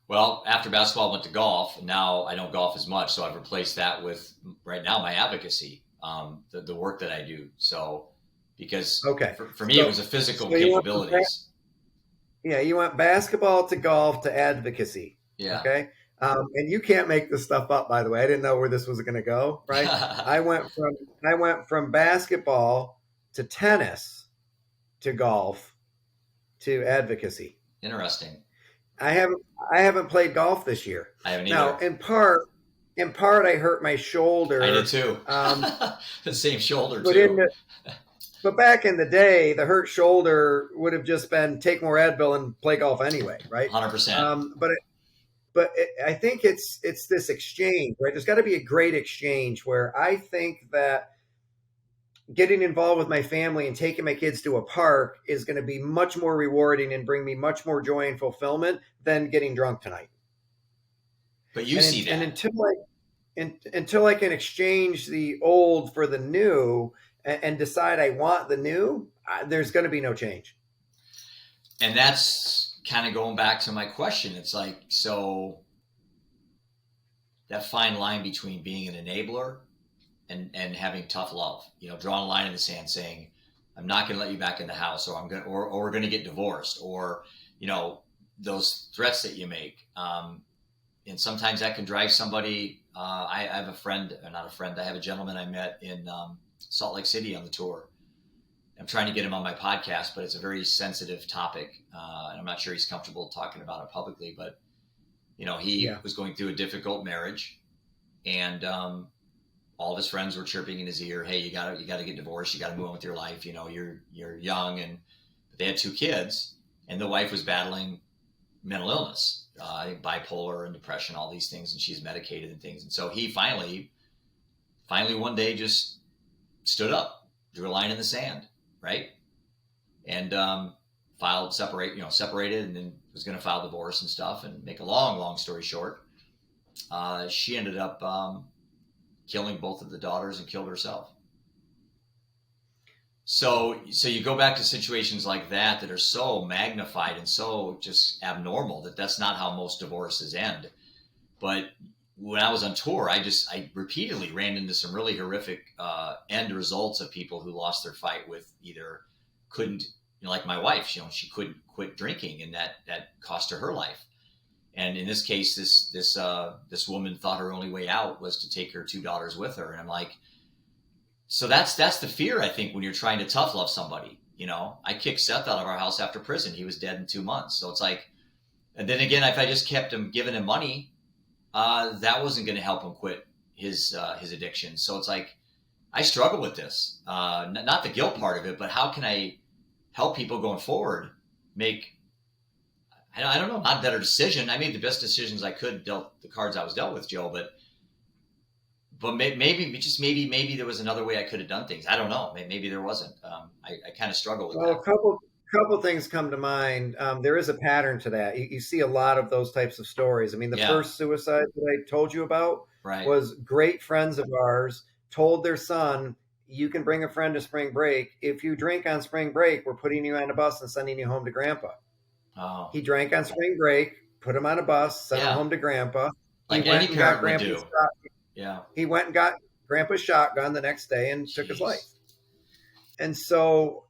Well, after basketball, I went to golf. And now I don't golf as much, so I've replaced that with right now my advocacy, the work that I do. So, because Okay. for me, it So was a physical so you went from capabilities. yeah, you went basketball to golf to advocacy. Yeah. Okay. And you can't make this stuff up, by the way. I didn't know where this was going to go. Right. I went from basketball to tennis to golf to advocacy. Interesting. I haven't I haven't played golf this year. I haven't Now, either. in part, I hurt my I did shoulder. too. The same shoulder But in too. the but back in the day, the hurt shoulder would have just been take more Advil and play golf anyway, right? 100%. But but I think it's this exchange, right? There's got to be a great exchange where I think that getting involved with my family and taking my kids to a park is going to be much more rewarding and bring me much more joy and fulfillment than getting drunk tonight. But you see And that. until I can exchange the old for the new and decide I want the new, there's going to be no change. And that's kind of going back to my question. It's like, so that fine line between being an enabler and having tough love, drawing a line in the sand saying, I'm not going to let you back in the house, or we're going to get divorced, or, those threats that you make. And sometimes that can drive somebody. I have a friend, or not a friend, I have a gentleman I met in Salt Lake City on the tour. I'm trying to get him on my podcast, but it's a very sensitive topic. And I'm not sure he's comfortable talking about it publicly, but he Yeah. was going through a difficult marriage, and all of his friends were chirping in his ear, "Hey, you gotta get divorced. You gotta move on with your life. You're young." And they had 2 kids, and the wife was battling mental illness, I think bipolar and depression, all these things, and she's medicated and things. And so he finally one day just stood up, drew a line in the sand, right, and separated, and then was going to file divorce and stuff. And make a long story short, she ended up killing both of the daughters and killed herself. So you go back to situations like that are so magnified and so just abnormal that that's not how most divorces end. But when I was on tour, I repeatedly ran into some really horrific end results of people who lost their fight with either couldn't, like my wife, she couldn't quit drinking, and that cost her life. And in this case, this woman thought her only way out was to take her 2 daughters with her. And I'm like, so that's the fear, I think, when you're trying to tough love somebody. I kicked Seth out of our house after prison. He was dead in 2 months. So it's like, and then again, if I just kept him, giving him money, that wasn't going to help him quit his addiction. So it's like, I struggle with this, not the guilt part of it, but how can I help people going forward make, I don't know, not a better decision. I made the best decisions I could, dealt the cards I was dealt with, Joe, but maybe there was another way I could have done things. I don't know. Maybe there wasn't. I kind of struggle with Well, that. a couple things come to mind. There is a pattern to that. You see a lot of those types of stories. I mean, the Yeah, first suicide that I told you about right. was great friends of ours told their son, "You can bring a friend to spring break. If you drink on spring break, we're putting you on a bus and sending you home to grandpa." Oh, He drank on spring break, put him on a bus, sent him yeah. home to grandpa. He Like any went and got parent would grandpa's do. Yeah. he went and got grandpa's shotgun the next day and took his life. Jeez. And so,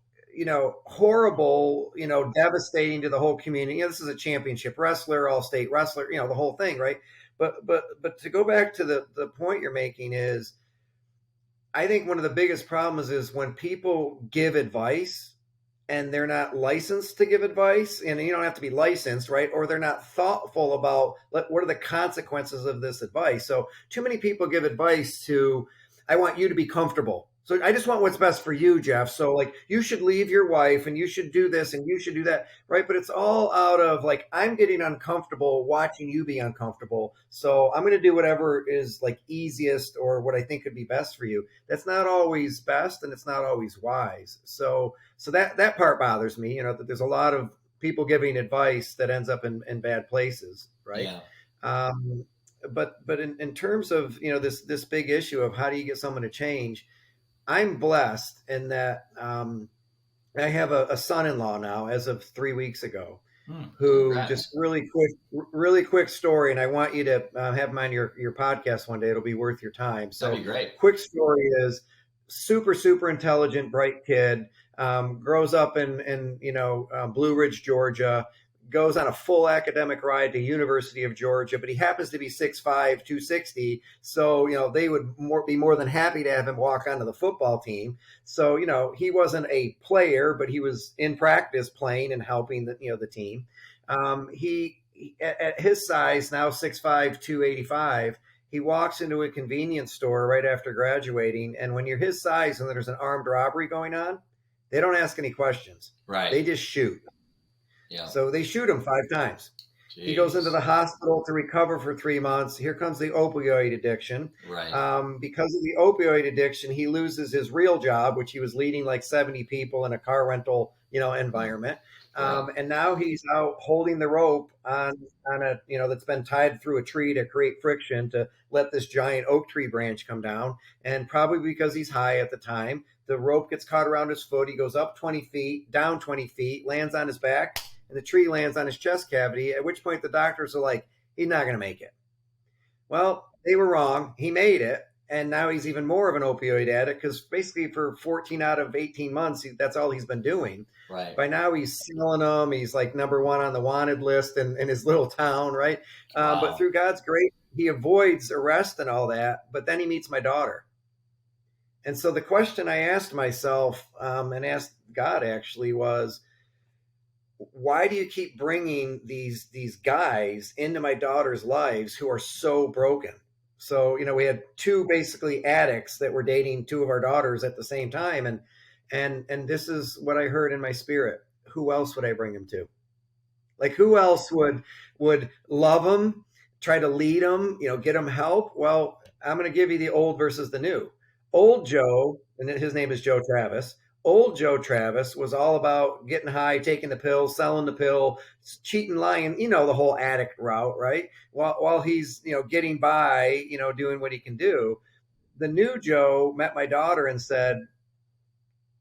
horrible, devastating to the whole community. This is a championship wrestler, all state wrestler, the whole thing, right? But to go back to the point you're making is, I think one of the biggest problems is when people give advice and they're not licensed to give advice, and you don't have to be licensed, right? Or they're not thoughtful about what are the consequences of this advice. So too many people give advice to, I want you to be comfortable. So I just want what's best for you, Jeff. So like, you should leave your wife and you should do this and you should do that, right? But it's all out of like, I'm getting uncomfortable watching you be uncomfortable. So I'm going to do whatever is like easiest or what I think could be best for you. That's not always best, and it's not always wise. So that part bothers me, that there's a lot of people giving advice that ends up in bad places, right? Yeah. Um, but in terms of this big issue of how do you get someone to change, I'm blessed in that I have a son-in-law now as of 3 weeks ago, who just Congrats. really quick story, and I want you to have him on your podcast one day. It'll be worth your time. That'd So, be great. quick story is super intelligent, bright kid. Grows up in Blue Ridge, Georgia. Goes on a full academic ride to University of Georgia, but he happens to be 6'5", 260. So they would be more than happy to have him walk onto the football team. So he wasn't a player, but he was in practice playing and helping the team. He at his size now 6'5", 285. He walks into a convenience store right after graduating, and when you're his size and there's an armed robbery going on, they don't ask any questions. Right. They just shoot. Yeah. So they shoot him 5 times. He goes into Jeez. the hospital to recover for 3 months. Here comes the opioid addiction. Right. Because of the opioid addiction, he loses his real job, which he was leading like 70 people in a car rental, Mm. environment. Right. And now he's out holding the rope on a, that's been tied through a tree to create friction to let this giant oak tree branch come down. And probably because he's high at the time, the rope gets caught around his foot. He goes up 20 feet, down 20 feet, lands on his back, and the tree lands on his chest cavity, at which point the doctors are like, he's not going to make it. Well, they were wrong. He made it. And now he's even more of an opioid addict because basically for 14 out of 18 months, that's all he's been doing. Right. By now, he's selling them. He's like number one on the wanted list in his little town, right? But Wow. through God's grace, he avoids arrest and all that. But then he meets my daughter. And so the question I asked myself and asked God actually was, why do you keep bringing these guys into my daughter's lives who are so broken? So we had two basically addicts that were dating two of our daughters at the same time, and this is what I heard in my spirit. Who else would I bring him to? Like, who else would love him, try to lead him, get him help? Well, I'm going to give you the old versus the new. Old Joe, and his name is Joe Travis. Old Joe Travis was all about getting high, taking the pill, selling the pill, cheating, lying, the whole addict route, right? While he's, getting by, doing what he can do. The new Joe met my daughter and said,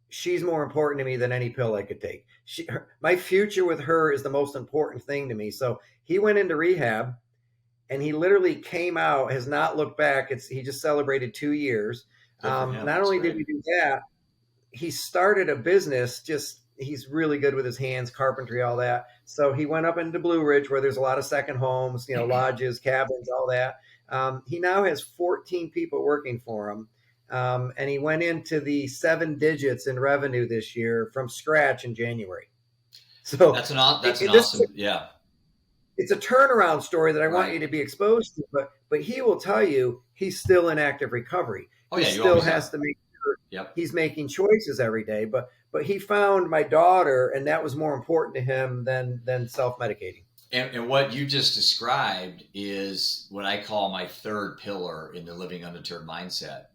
she's more important to me than any pill I could take. My future with her is the most important thing to me. So he went into rehab and he literally came out, has not looked back. He just celebrated 2 years. Good for him. Not That's only did great. he do that, he started a business. Just he's really good with his hands, carpentry, all that. So he went up into Blue Ridge where there's a lot of second homes, lodges, cabins, all that. He now has 14 people working for him. And he went into the 7 digits in revenue this year from scratch in January. So That's an this awesome. Yeah. it's a turnaround story that I want Right. you to be exposed to. But he will tell you he's still in active recovery. Oh He yeah. You still always has are. to make sure Yep. he's making choices every day. But he found my daughter, and that was more important to him than self medicating. And what you just described is what I call my third pillar in the living undeterred mindset,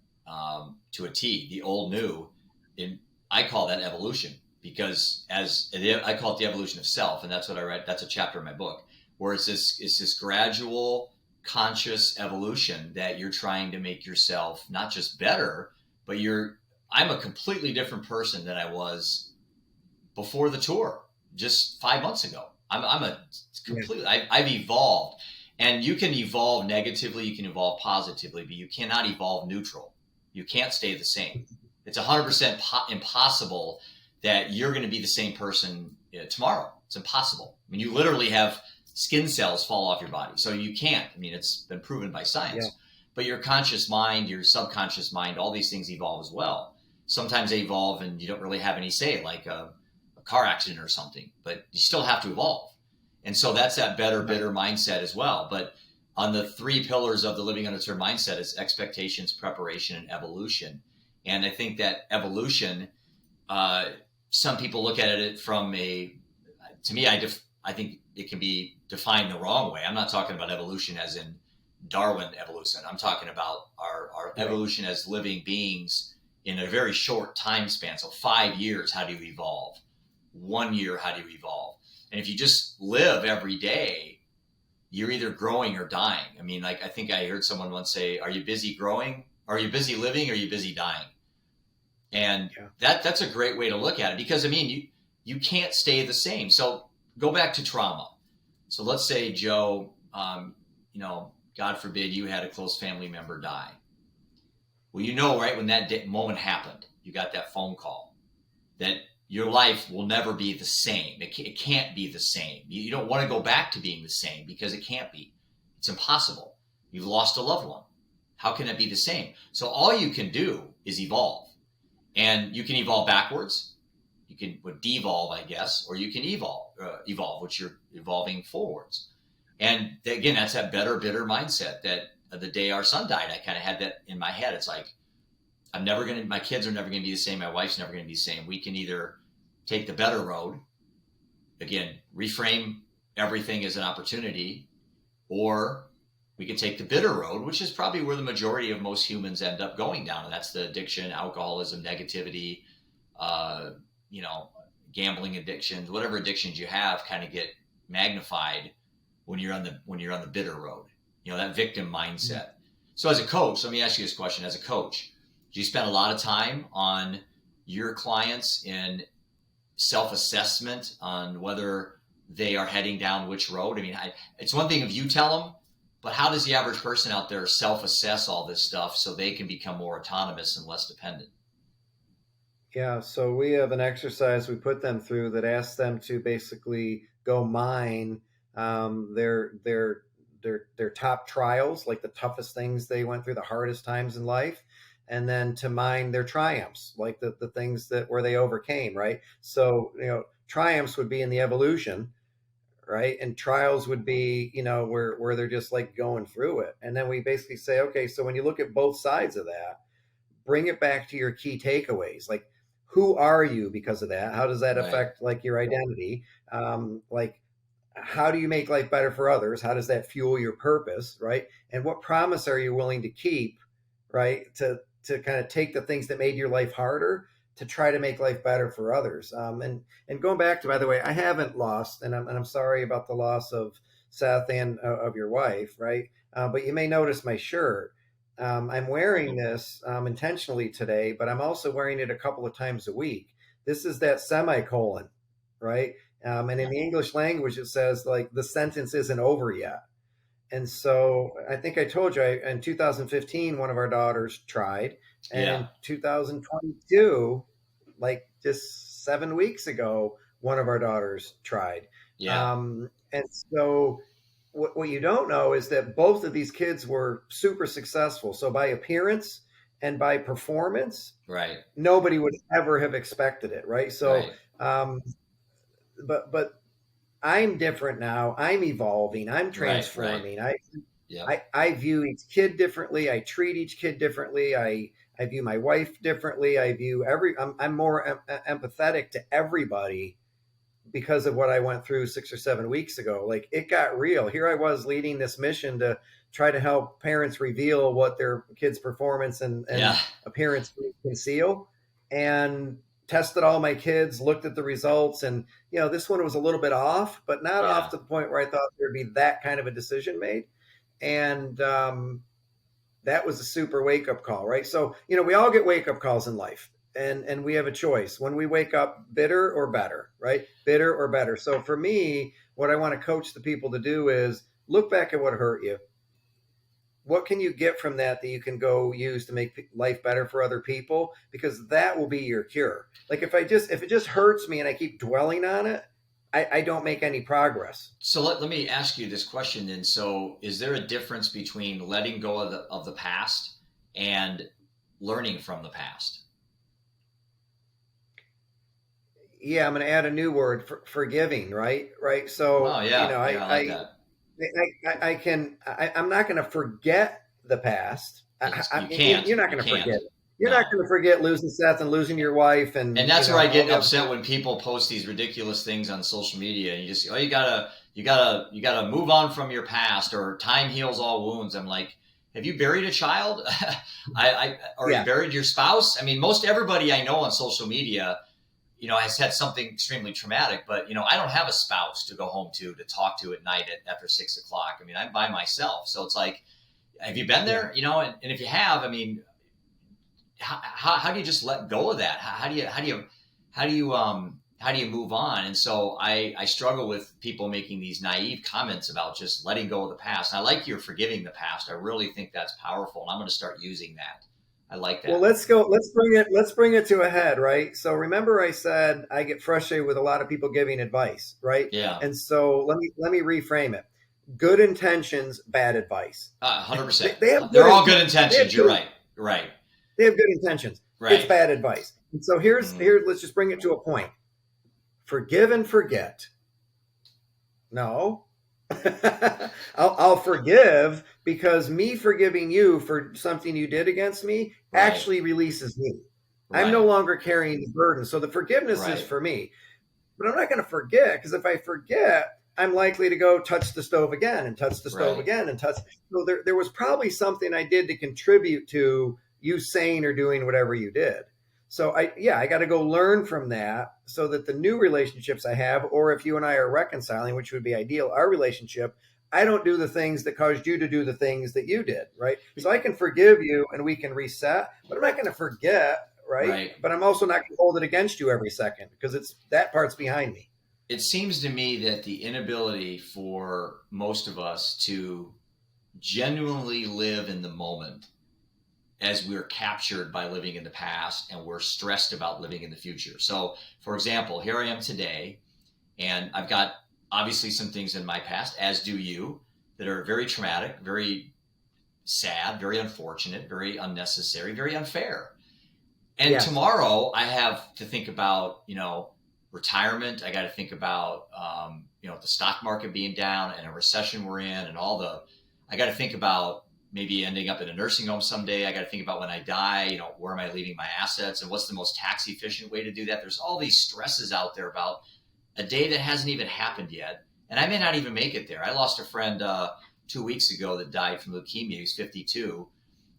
to a T, the old new. In I call that evolution because as I call it the evolution of self, and that's what I read. That's a chapter in my book where it's this gradual conscious evolution that you're trying to make yourself not just better, but I'm a completely different person than I was before the tour just 5 months ago. I'm a Yeah. completely, I've evolved, and you can evolve negatively, you can evolve positively, but you cannot evolve neutral. You can't stay the same. It's 100% impossible that you're going to be the same person tomorrow. It's impossible. I mean, you literally have skin cells fall off your body. So you can't. I mean, it's been proven by Yeah. science. But your conscious mind, your subconscious mind, all these things evolve as well. Sometimes they evolve and you don't really have any say, like a car accident or something, but you still have to evolve. And so that's that better, Right. bitter mindset as well. But on the three pillars of the living undeterred mindset is expectations, preparation, and evolution. And I think that evolution, uh, some people look at it from to me, I think it can be defined the wrong way. I'm not talking about evolution as in Darwin evolution. I'm talking about our Right. evolution as living beings in a very short time span. So 5 years, how do you evolve? 1 year, how do you evolve? And if you just live every day, you're either growing or dying. I mean, like I think I heard someone once say, "Are you busy growing? Are you busy living? Or are you busy dying?" And Yeah. that's a great way to look at it because I mean, you can't stay the same. So go back to trauma. So let's say Joe, God forbid you had a close family member die. Well, right when that moment happened, you got that phone call that your life will never be the same. It can't be the same. You don't want to go back to being the same because it can't be. It's impossible. You've lost a loved one. How can it be the same? So all you can do is evolve. And you can evolve backwards. You can devolve, I guess, or you can evolve, which you're evolving forwards. And again, that's that better, bitter mindset that the day our son died, I kind of had that in my head. It's like, my kids are never going to be the same. My wife's never going to be the same. We can either take the better road, again, reframe everything is an opportunity, or we could take the bitter road, which is probably where the majority of most humans end up going down, and that's the addiction, alcoholism, negativity, uh, you know, gambling addictions, whatever addictions you have, kind of get magnified when you're on the bitter road. You know, that victim mindset. So as a coach, let me ask you this question: as a coach, do you spend a lot of time on your clients in self-assessment on whether they are heading down which road? I mean, it's one thing if you tell them, but how does the average person out there self-assess all this stuff so they can become more autonomous and less dependent? Yeah, so we have an exercise we put them through that asks them to basically go mine their top trials, like the toughest things they went through, the hardest times in life, and then to mine their triumphs, like the things that where they overcame, right? So, triumphs would be in the evolution, right? And trials would be, where they're just like going through it. And then we basically say, okay, so when you look at both sides of that, bring it back to your key takeaways. Like, who are you because of that? How does that Right, affect like your identity? Like, how do you make life better for others? How does that fuel your purpose, right? And what promise are you willing to keep, right? To kind of take the things that made your life harder to try to make life better for others. And going back to, by the way, I haven't lost, and I'm sorry about the loss of Seth and of your wife, right? But you may notice my shirt. I'm wearing this intentionally today, but I'm also wearing it a couple of times a week. This is that semicolon, right? And in the English language, it says like the sentence isn't over yet. And so I think I told you in 2015, one of our daughters tried. And yeah, in 2022, like just 7 weeks ago, one of our daughters tried. yeah, And so what you don't know is that both of these kids were super successful. So by appearance and by performance, right, nobody would ever have expected it, right? So, right, um, but I'm different now. I'm evolving. I'm right, right, transforming. yep, I view each kid differently. I treat each kid differently. I view my wife differently. I view I'm more empathetic to everybody because of what I went through 6 or 7 weeks ago. Like, it got real. Here I was leading this mission to try to help parents reveal what their kids' performance and yeah, appearance conceal, and tested all my kids, looked at the results. And, this one was a little bit off, but not off yeah. to the point where I thought there'd be that kind of a decision made. And that was a super wake up call, right? So, we all get wake up calls in life, and we have a choice when we wake up: bitter or better, right? Bitter or better. So for me, what I want to coach the people to do is look back at what hurt you. What can you get from that you can go use to make life better for other people? Because that will be your cure. Like, if it just hurts me and I keep dwelling on it, I don't make any progress. So let me ask you this question then. So is there a difference between letting go of the past and learning from the past? Yeah, I'm going to add a new word: forgiving, right. Oh So, yeah, yeah, I like that. I'm not going to forget the past. You can't. You're not You going to can't. forget it. You're not No. going to forget losing Seth and losing your wife And and, that's where I all get the other upset things. when people post these ridiculous things on social media and you just, oh, you gotta move on from your past, or time heals all wounds. I'm like, have you buried a child? Or you Yeah. buried your spouse? I mean, most everybody I know on social media, has had something extremely traumatic, but, I don't have a spouse to go home to talk to at night after 6 o'clock. I mean, I'm by myself. So it's like, have you been Yeah. there? And if you have, I mean, how do you just let go of that? How do you move on? And so I struggle with people making these naive comments about just letting go of the past. And I like your forgiving the past. I really think that's powerful, and I'm going to start using that. I like Well, that. let's bring it to a head, right? So remember I said I get frustrated with a lot of people giving advice, right? Yeah, And so let me reframe it. Good intentions, bad advice. 100%. They have They're good all good they have intentions. You're good right. Right. they have good intentions. It's Right. bad advice. And so Mm, let's just bring it to a point. Forgive and forget. No. I'll forgive because me forgiving you for something you did against me right. actually releases me. I'm no Right. longer carrying the burden. So the forgiveness is Right. for me. But I'm not going to forget, because if I forget, I'm likely to go touch the stove again and touch the stove Right. again and touch. So there was probably something I did to contribute to you saying or doing whatever you did. So I got to go learn from that so that the new relationships I have, or if you and I are reconciling, which would be ideal, our relationship, I don't do the things that caused you to do the things that you did, right? So I can forgive you and we can reset, but I'm not going to forget, right? Right. But I'm also not going to hold it against you every second because it's that part's behind me. It seems to me that the inability for most of us to genuinely live in the moment, as we're captured by living in the past and we're stressed about living in the future. So, for example, here I am today, and I've got obviously some things in my past, as do you, that are very traumatic, very sad, very unfortunate, very unnecessary, very unfair. And Yes. tomorrow I have to think about, retirement. I got to think about, the stock market being down and a recession we're in and I got to think about maybe ending up in a nursing home someday. I got to think about when I die, where am I leaving my assets and what's the most tax efficient way to do that? There's all these stresses out there about a day that hasn't even happened yet. And I may not even make it there. I lost a friend 2 weeks ago that died from leukemia. He was 52.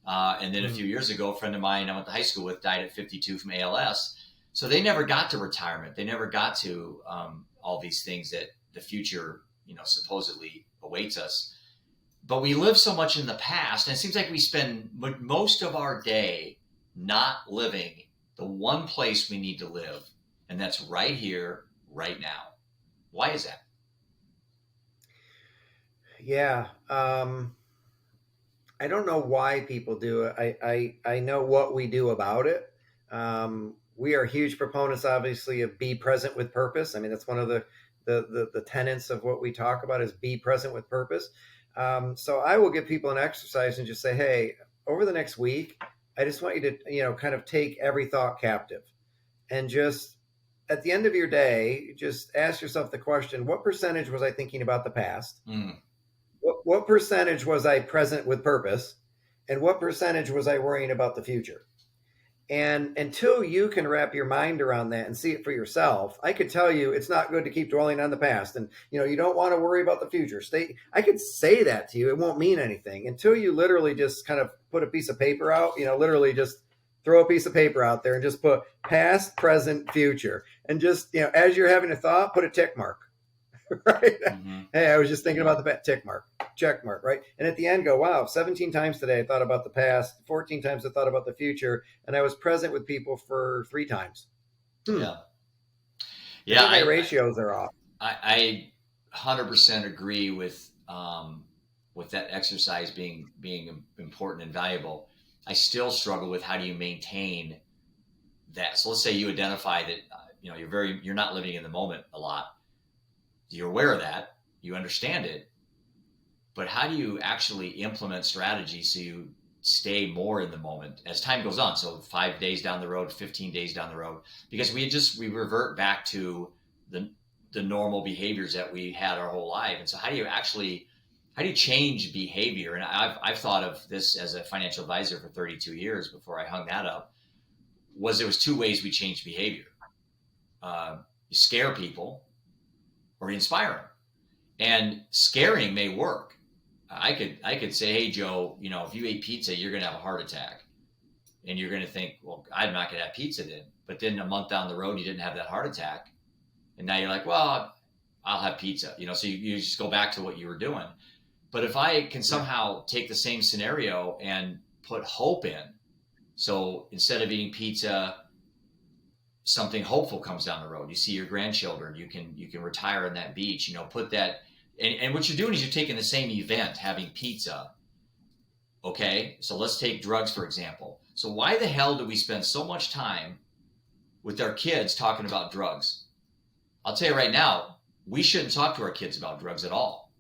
And then a few years ago, a friend of mine I went to high school with died at 52 from ALS. So they never got to retirement. They never got to all these things that the future, supposedly awaits us. But we live so much in the past, and it seems like we spend most of our day not living the one place we need to live, and that's right here, right now. Why is that? Yeah. I don't know why people do it. I know what we do about it. We are huge proponents, obviously, of be present with purpose. I mean, that's one of the tenets of what we talk about is be present with purpose. So I will give people an exercise and just say, hey, over the next week, I just want you to, kind of take every thought captive and just at the end of your day, just ask yourself the question, what percentage was I thinking about the past? Mm, What percentage was I present with purpose? And what percentage was I worrying about the future? And until you can wrap your mind around that and see it for yourself, I could tell you it's not good to keep dwelling on the past. And you don't want to worry about the future. I could say that to you. It won't mean anything until you literally just kind of put a piece of paper out, literally just throw a piece of paper out there and just put past, present, future. And just, as you're having a thought, put a tick mark. Right? mm-hmm. Hey, I was just thinking about the tick mark, check mark, right? And at the end, go, wow, 17 times today I thought about the past, 14 times I thought about the future, and I was present with people for 3 times. Yeah. Yeah. Maybe my ratios are off. I 100% agree with that exercise being important and valuable. I still struggle with how do you maintain that. So let's say you identify that you're not living in the moment a lot. You're aware of that. You understand it. But how do you actually implement strategy so you stay more in the moment as time goes on? So 5 days down the road, 15 days down the road, because we revert back to the normal behaviors that we had our whole life. And so how do you change behavior? And I've thought of this as a financial advisor for 32 years before I hung that up. There was two ways we change behavior. You scare people or you inspire them. And scaring may work. I could say, hey, Joe, if you ate pizza, you're going to have a heart attack. And you're going to think, well, I'm not going to have pizza then. But then a month down the road, you didn't have that heart attack. And now you're like, well, I'll have pizza. So you just go back to what you were doing. But if I can somehow take the same scenario and put hope in, so instead of eating pizza, something hopeful comes down the road. You see your grandchildren. You can retire on that beach. Put that. And what you're doing is you're taking the same event, having pizza. Okay, so let's take drugs for example. So why the hell do we spend so much time with our kids talking about drugs? I'll tell you right now, we shouldn't talk to our kids about drugs at all.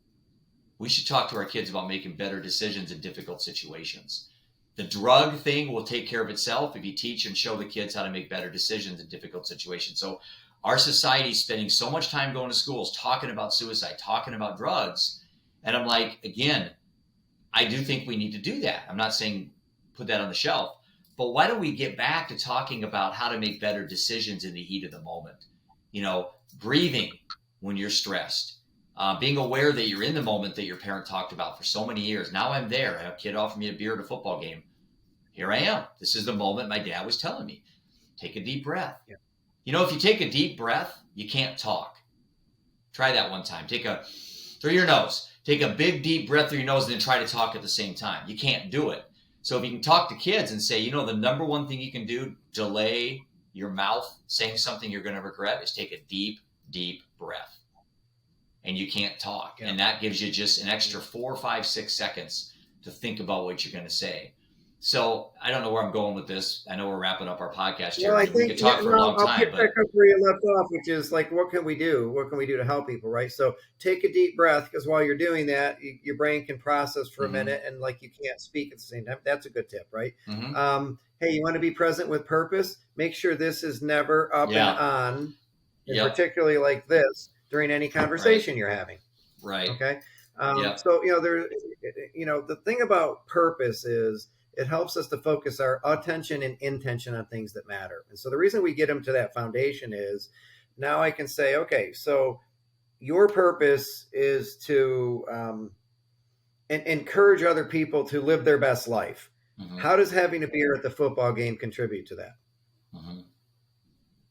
We should talk to our kids about making better decisions in difficult situations. The drug thing will take care of itself if you teach and show the kids how to make better decisions in difficult situations. So our society is spending so much time going to schools, talking about suicide, talking about drugs. And I'm like, again, I do think we need to do that. I'm not saying put that on the shelf, but why don't we get back to talking about how to make better decisions in the heat of the moment? Breathing when you're stressed, Being aware that you're in the moment that your parent talked about for so many years. Now I'm there. I have a kid offer me a beer at a football game. Here I am. This is the moment my dad was telling me. Take a deep breath. Yeah. If you take a deep breath, you can't talk. Try that one time. Through your nose. Take a big deep breath through your nose and then try to talk at the same time. You can't do it. So if you can talk to kids and say, the number one thing you can do, delay your mouth saying something you're going to regret, is take a deep, deep breath. And you can't talk. Yeah. And that gives you just an extra 4, 5, 6 seconds to think about what you're going to say. So I don't know where I'm going with this. I know we're wrapping up our podcast here. Well, I think we could talk for a long time. I'll pick back up where you left off, which is like, what can we do? What can we do to help people, right? So take a deep breath, because while you're doing that, your brain can process for a minute, and like you can't speak at the same time. That's a good tip, right? Hey, you want to be present with purpose? Make sure this is never up and on, and particularly like this during any conversation you're having. Right. Okay. So, the thing about purpose is, it helps us to focus our attention and intention on things that matter. And so the reason we get them to that foundation is, now I can say, okay, so your purpose is to encourage other people to live their best life. How does having a beer at the football game contribute to that?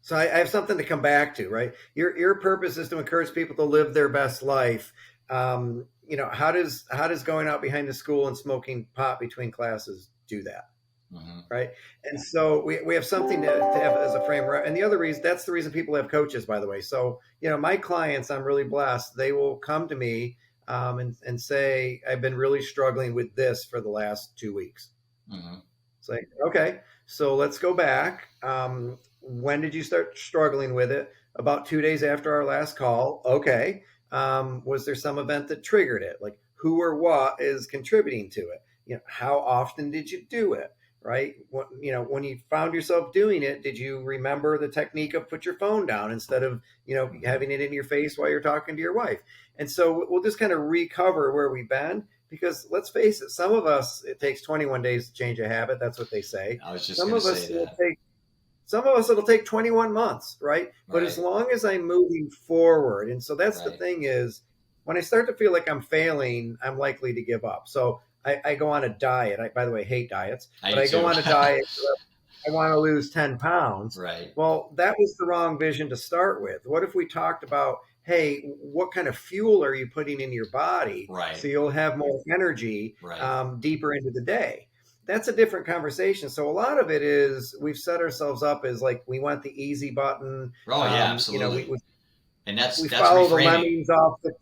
So I have something to come back to, right? Your purpose is to encourage people to live their best life. How does going out behind the school and smoking pot between classes do that? Right. And so we have something to have as a frame. And the other reason, that's the reason people have coaches, by the way. So, my clients, I'm really blessed. They will come to me and say, I've been really struggling with this for the last 2 weeks. It's like, okay, so let's go back. When did you start struggling with it? About 2 days after our last call. Okay. Was there some event that triggered it? Like, who or what is contributing to it? How often did you do it? Right? When you found yourself doing it, did you remember the technique of put your phone down instead of, having it in your face while you're talking to your wife? And so we'll just kind of recover where we've been, because let's face it, some of us, it takes 21 days to change a habit. That's what they say. I was just going to say that. Some of us, it'll take 21 months, right? But as long as I'm moving forward, and so that's the thing is, when I start to feel like I'm failing, I'm likely to give up. So I go on a diet. I, by the way, hate diets, but I go on a diet. I want to lose 10 pounds. Right. Well, that was the wrong vision to start with. What if we talked about, hey, what kind of fuel are you putting in your body? Right. So you'll have more energy deeper into the day. That's a different conversation. So a lot of it is, we've set ourselves up as like, we want the easy button. Oh yeah, absolutely. And that's follow reframing. The lemmings off the.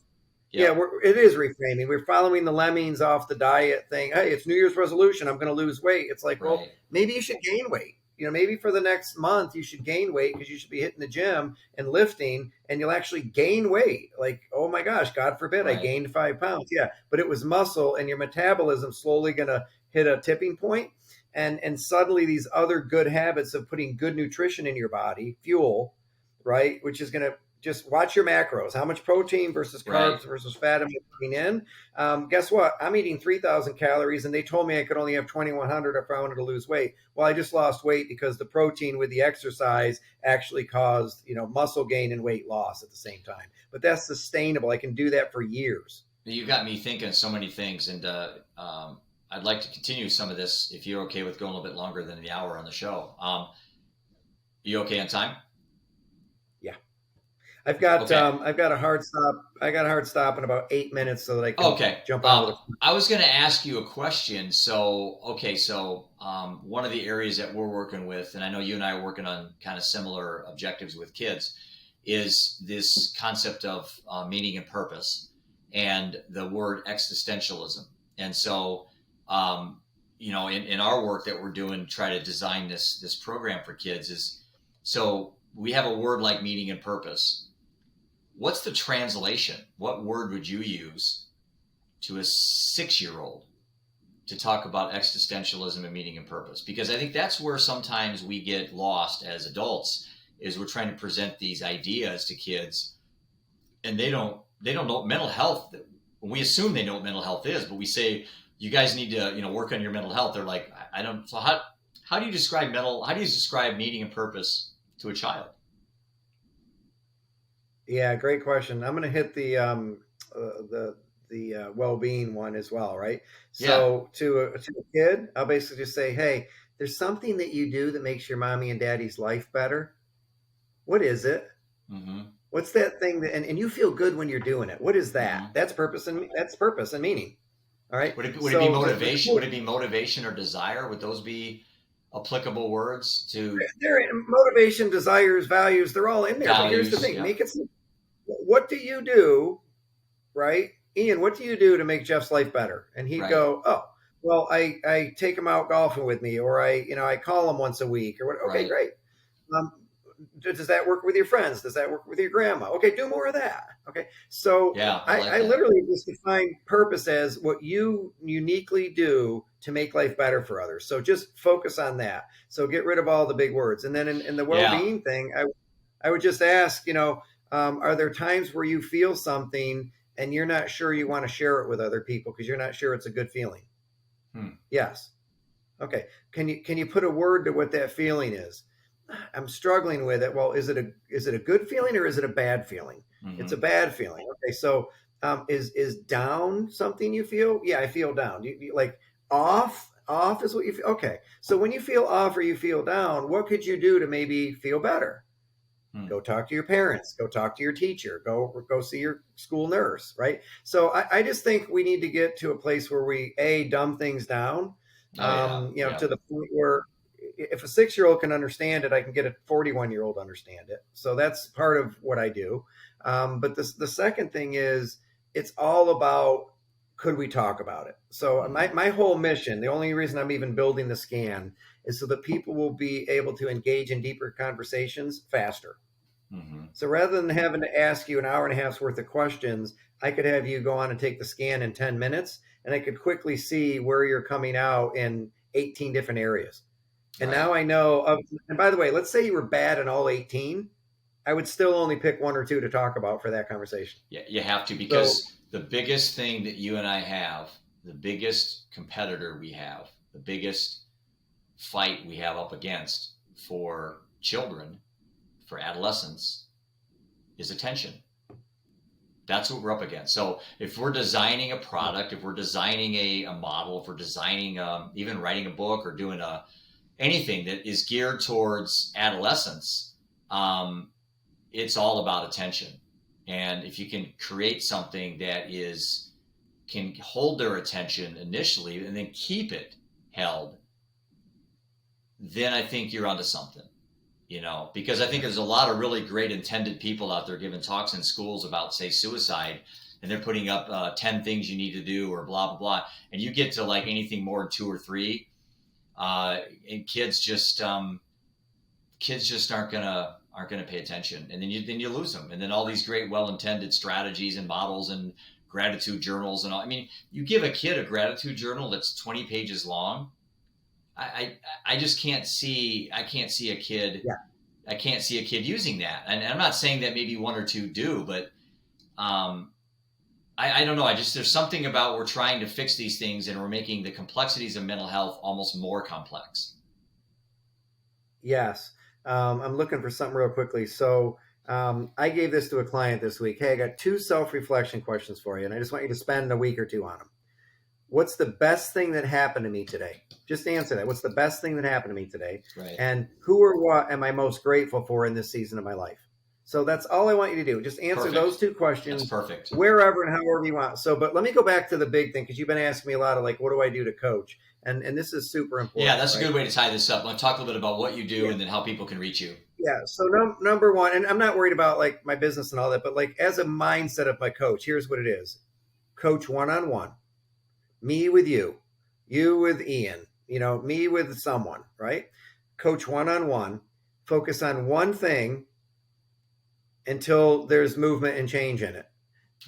Yeah, it is reframing. We're following the lemmings off the diet thing. Hey, it's New Year's resolution. I'm going to lose weight. It's like, well, maybe you should gain weight. Maybe for the next month you should gain weight, because you should be hitting the gym and lifting, and you'll actually gain weight. Like, oh my gosh, God forbid I gained 5 pounds. Yeah, but it was muscle, and your metabolism slowly going to hit a tipping point, and suddenly these other good habits of putting good nutrition in your body, fuel, right, which is going to just watch your macros, how much protein versus carbs versus fat am I putting in. Guess what? I'm eating 3,000 calories, and they told me I could only have 2,100 if I wanted to lose weight. Well, I just lost weight because the protein with the exercise actually caused, muscle gain and weight loss at the same time. But that's sustainable. I can do that for years. You got me thinking so many things, and I'd like to continue some of this if you're okay with going a little bit longer than the hour on the show. You okay on time? I've got a hard stop. I got a hard stop in about 8 minutes so that I can jump on. I was going to ask you a question. So one of the areas that we're working with, and I know you and I are working on kind of similar objectives with kids, is this concept of meaning and purpose, and the word existentialism. And so, in our work that we're doing, try to design this program for kids is, so we have a word like meaning and purpose. What's the translation? What word would you use to a 6-year-old to talk about existentialism and meaning and purpose? Because I think that's where sometimes we get lost as adults, is we're trying to present these ideas to kids, and they don't know mental health. We assume they know what mental health is, but we say, you guys need to, work on your mental health. They're like, I don't. So how do you describe meaning and purpose to a child? Yeah, great question. I'm going to hit the the well-being one as well, right? Yeah. So to a kid, I'll basically just say, hey, there's something that you do that makes your mommy and daddy's life better. What is it? Mm-hmm. What's that thing that, and you feel good when you're doing it? What is that? Mm-hmm. That's purpose and meaning. All right. Would it be So the motivation? Would cool, it be motivation or desire? Would those be applicable words to they're motivation, desires, values, they're all in there. But here's the values? thing: Yeah. make it simple. What do you do, right? Ian, what do you do to make Jeff's life better? And he'd Right. go, oh, well, I take him out golfing with me, or I call him once a week, or what? Okay, Right. great. Um, does that work with your friends? Does that work with your grandma? Okay, do more of that. Okay, so Yeah, I like I that. literally just define purpose as what you uniquely do to make life better for others. So just focus on that. So get rid of all the big words, and then in the Yeah. well-being thing, I would just ask, are there times where you feel something and you're not sure you want to share it with other people because you're not sure it's a good feeling? Hmm. Yes. Okay. Can you put a word to what that feeling is? I'm struggling with it. Well, is it a good feeling or is it a bad feeling? It's a Mm-hmm. bad feeling. Okay. So is down something you feel? Yeah, I feel down. You like off? Off is what you feel. Okay. So when you feel off or you feel down, what could you do to maybe feel better? Hmm. Go talk to your parents, go talk to your teacher, go see your school nurse, right? So I just think we need to get to a place where we dumb things down, Oh yeah. Yeah. to the point where if a 6-year-old can understand it, I can get a 41-year-old understand it. So that's part of what I do. But the second thing is it's all about, could we talk about it? So my, Mm-hmm. my whole mission, the only reason I'm even building the scan is so that people will be able to engage in deeper conversations faster. Mm-hmm. So rather than having to ask you an hour and a half's worth of questions, I could have you go on and take the scan in 10 minutes, and I could quickly see where you're coming out in 18 different areas. And Right. now I know and by the way, let's say you were bad in all 18, I would still only pick one or two to talk about for that conversation. Yeah, you have to, So because the biggest thing that you and I have, the biggest competitor we have, the biggest fight we have up against for children, for adolescents, is attention. That's what we're up against. So if we're designing a product, if we're designing a model, if we're designing even writing a book or doing anything that is geared towards adolescents, um, it's all about attention. And if you can create something that is can hold their attention initially and then keep it held, then I think you're onto something. Because I think there's a lot of really great intended people out there giving talks in schools about, say, suicide, and they're putting up 10 things you need to do or blah, blah, blah. And you get to like anything more than two or three, and kids just aren't gonna pay attention, and then you lose them, and then all these great well-intended strategies and models and gratitude journals and all. I mean, you give a kid a gratitude journal that's 20 pages long. I just can't see a kid. yeah, I can't see a kid using that, and I'm not saying that maybe one or two do, but um, I don't know. There's something about we're trying to fix these things, and we're making the complexities of mental health almost more complex. yes. I'm looking for something real quickly. So I gave this to a client this week. Hey, I got two self-reflection questions for you, and I just want you to spend a week or two on them. What's the best thing that happened to me today? Just answer that. What's the best thing that happened to me today? Right. And who or what am I most grateful for in this season of my life? So that's all I want you to do. Just answer Perfect. those two That's questions perfect. wherever and however you want. So, but let me go back to the big thing because you've been asking me a lot of like, what do I do to coach? And this is super Yeah, important, that's a right? good way to tie this up. Let's talk a little bit about what you do Yeah. and then how people can reach you. Yeah. So number one, and I'm not worried about like my business and all that, but like as a mindset of my coach, here's what it is: coach one-on-one, me with you with Ian, me with someone, right? Coach one-on-one, focus on one thing until there's movement and change in it.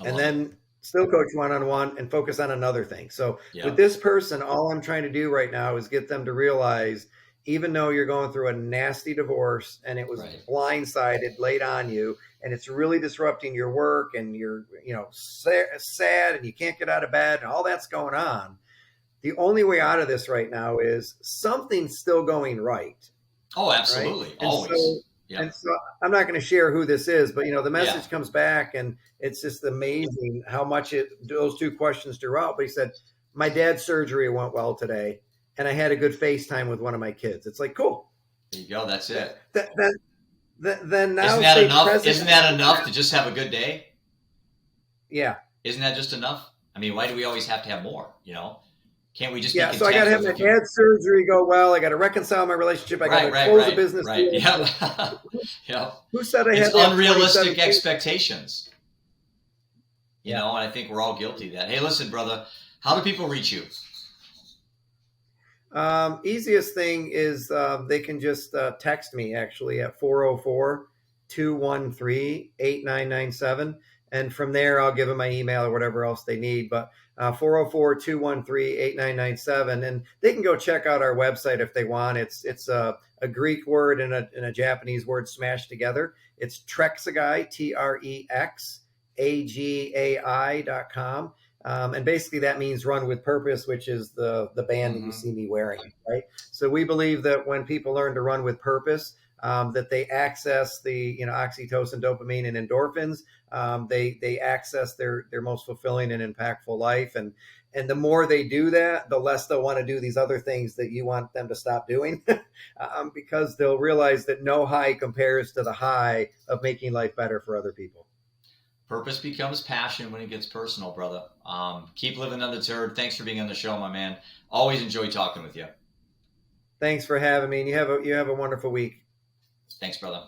I And love it. then still coach one-on-one and focus on another thing. So with Yeah. this person, all I'm trying to do right now is get them to realize, even though you're going through a nasty divorce and it was Right. blindsided, laid on you, and it's really disrupting your work and you're, sad and you can't get out of bed and all that's going on. The only way out of this right now is something's still going right. Oh, Right. absolutely. And so Always. And Yep. so I'm not going to share who this is, but the Yeah. message comes back, and it's just amazing how much those two questions drew out. But he said, "My dad's surgery went well today, and I had a good FaceTime with one of my kids." It's like, cool. There you go. That's That, it. that, then Isn't now that stay enough? present. Isn't that enough to just have a good day? Yeah, Isn't that just enough? I mean, why do we always have to have more? Can't we just be yeah. So I got content to have with my a few? dad's surgery go well. I got to reconcile my relationship. I got Right, to right, close a right, business right. deal. Yep. Yep. Who said I It's had to have unrealistic 27 kids? expectations, Yeah. and I think we're all guilty of that. Hey, listen, brother, how do people reach you? Easiest thing is they can just text me actually at 404-213-8997. And from there, I'll give them my email or whatever else they need. But 404-213-8997. And they can go check out our website if they want. It's a Greek word and a Japanese word smashed together. It's Trexagai, TREXAGAI.com. And basically that means run with purpose, which is the band that you Mm-hmm. see me wearing, right? So we believe that when people learn to run with purpose, that they access the oxytocin, dopamine, and endorphins. They access their most fulfilling and impactful life, and the more they do that, the less they'll want to do these other things that you want them to stop doing, because they'll realize that no high compares to the high of making life better for other people. Purpose becomes passion when it gets personal, brother. Keep living undeterred. Thanks for being on the show, my man. Always enjoy talking with you. Thanks for having me, and you have a wonderful week. Thanks, brother.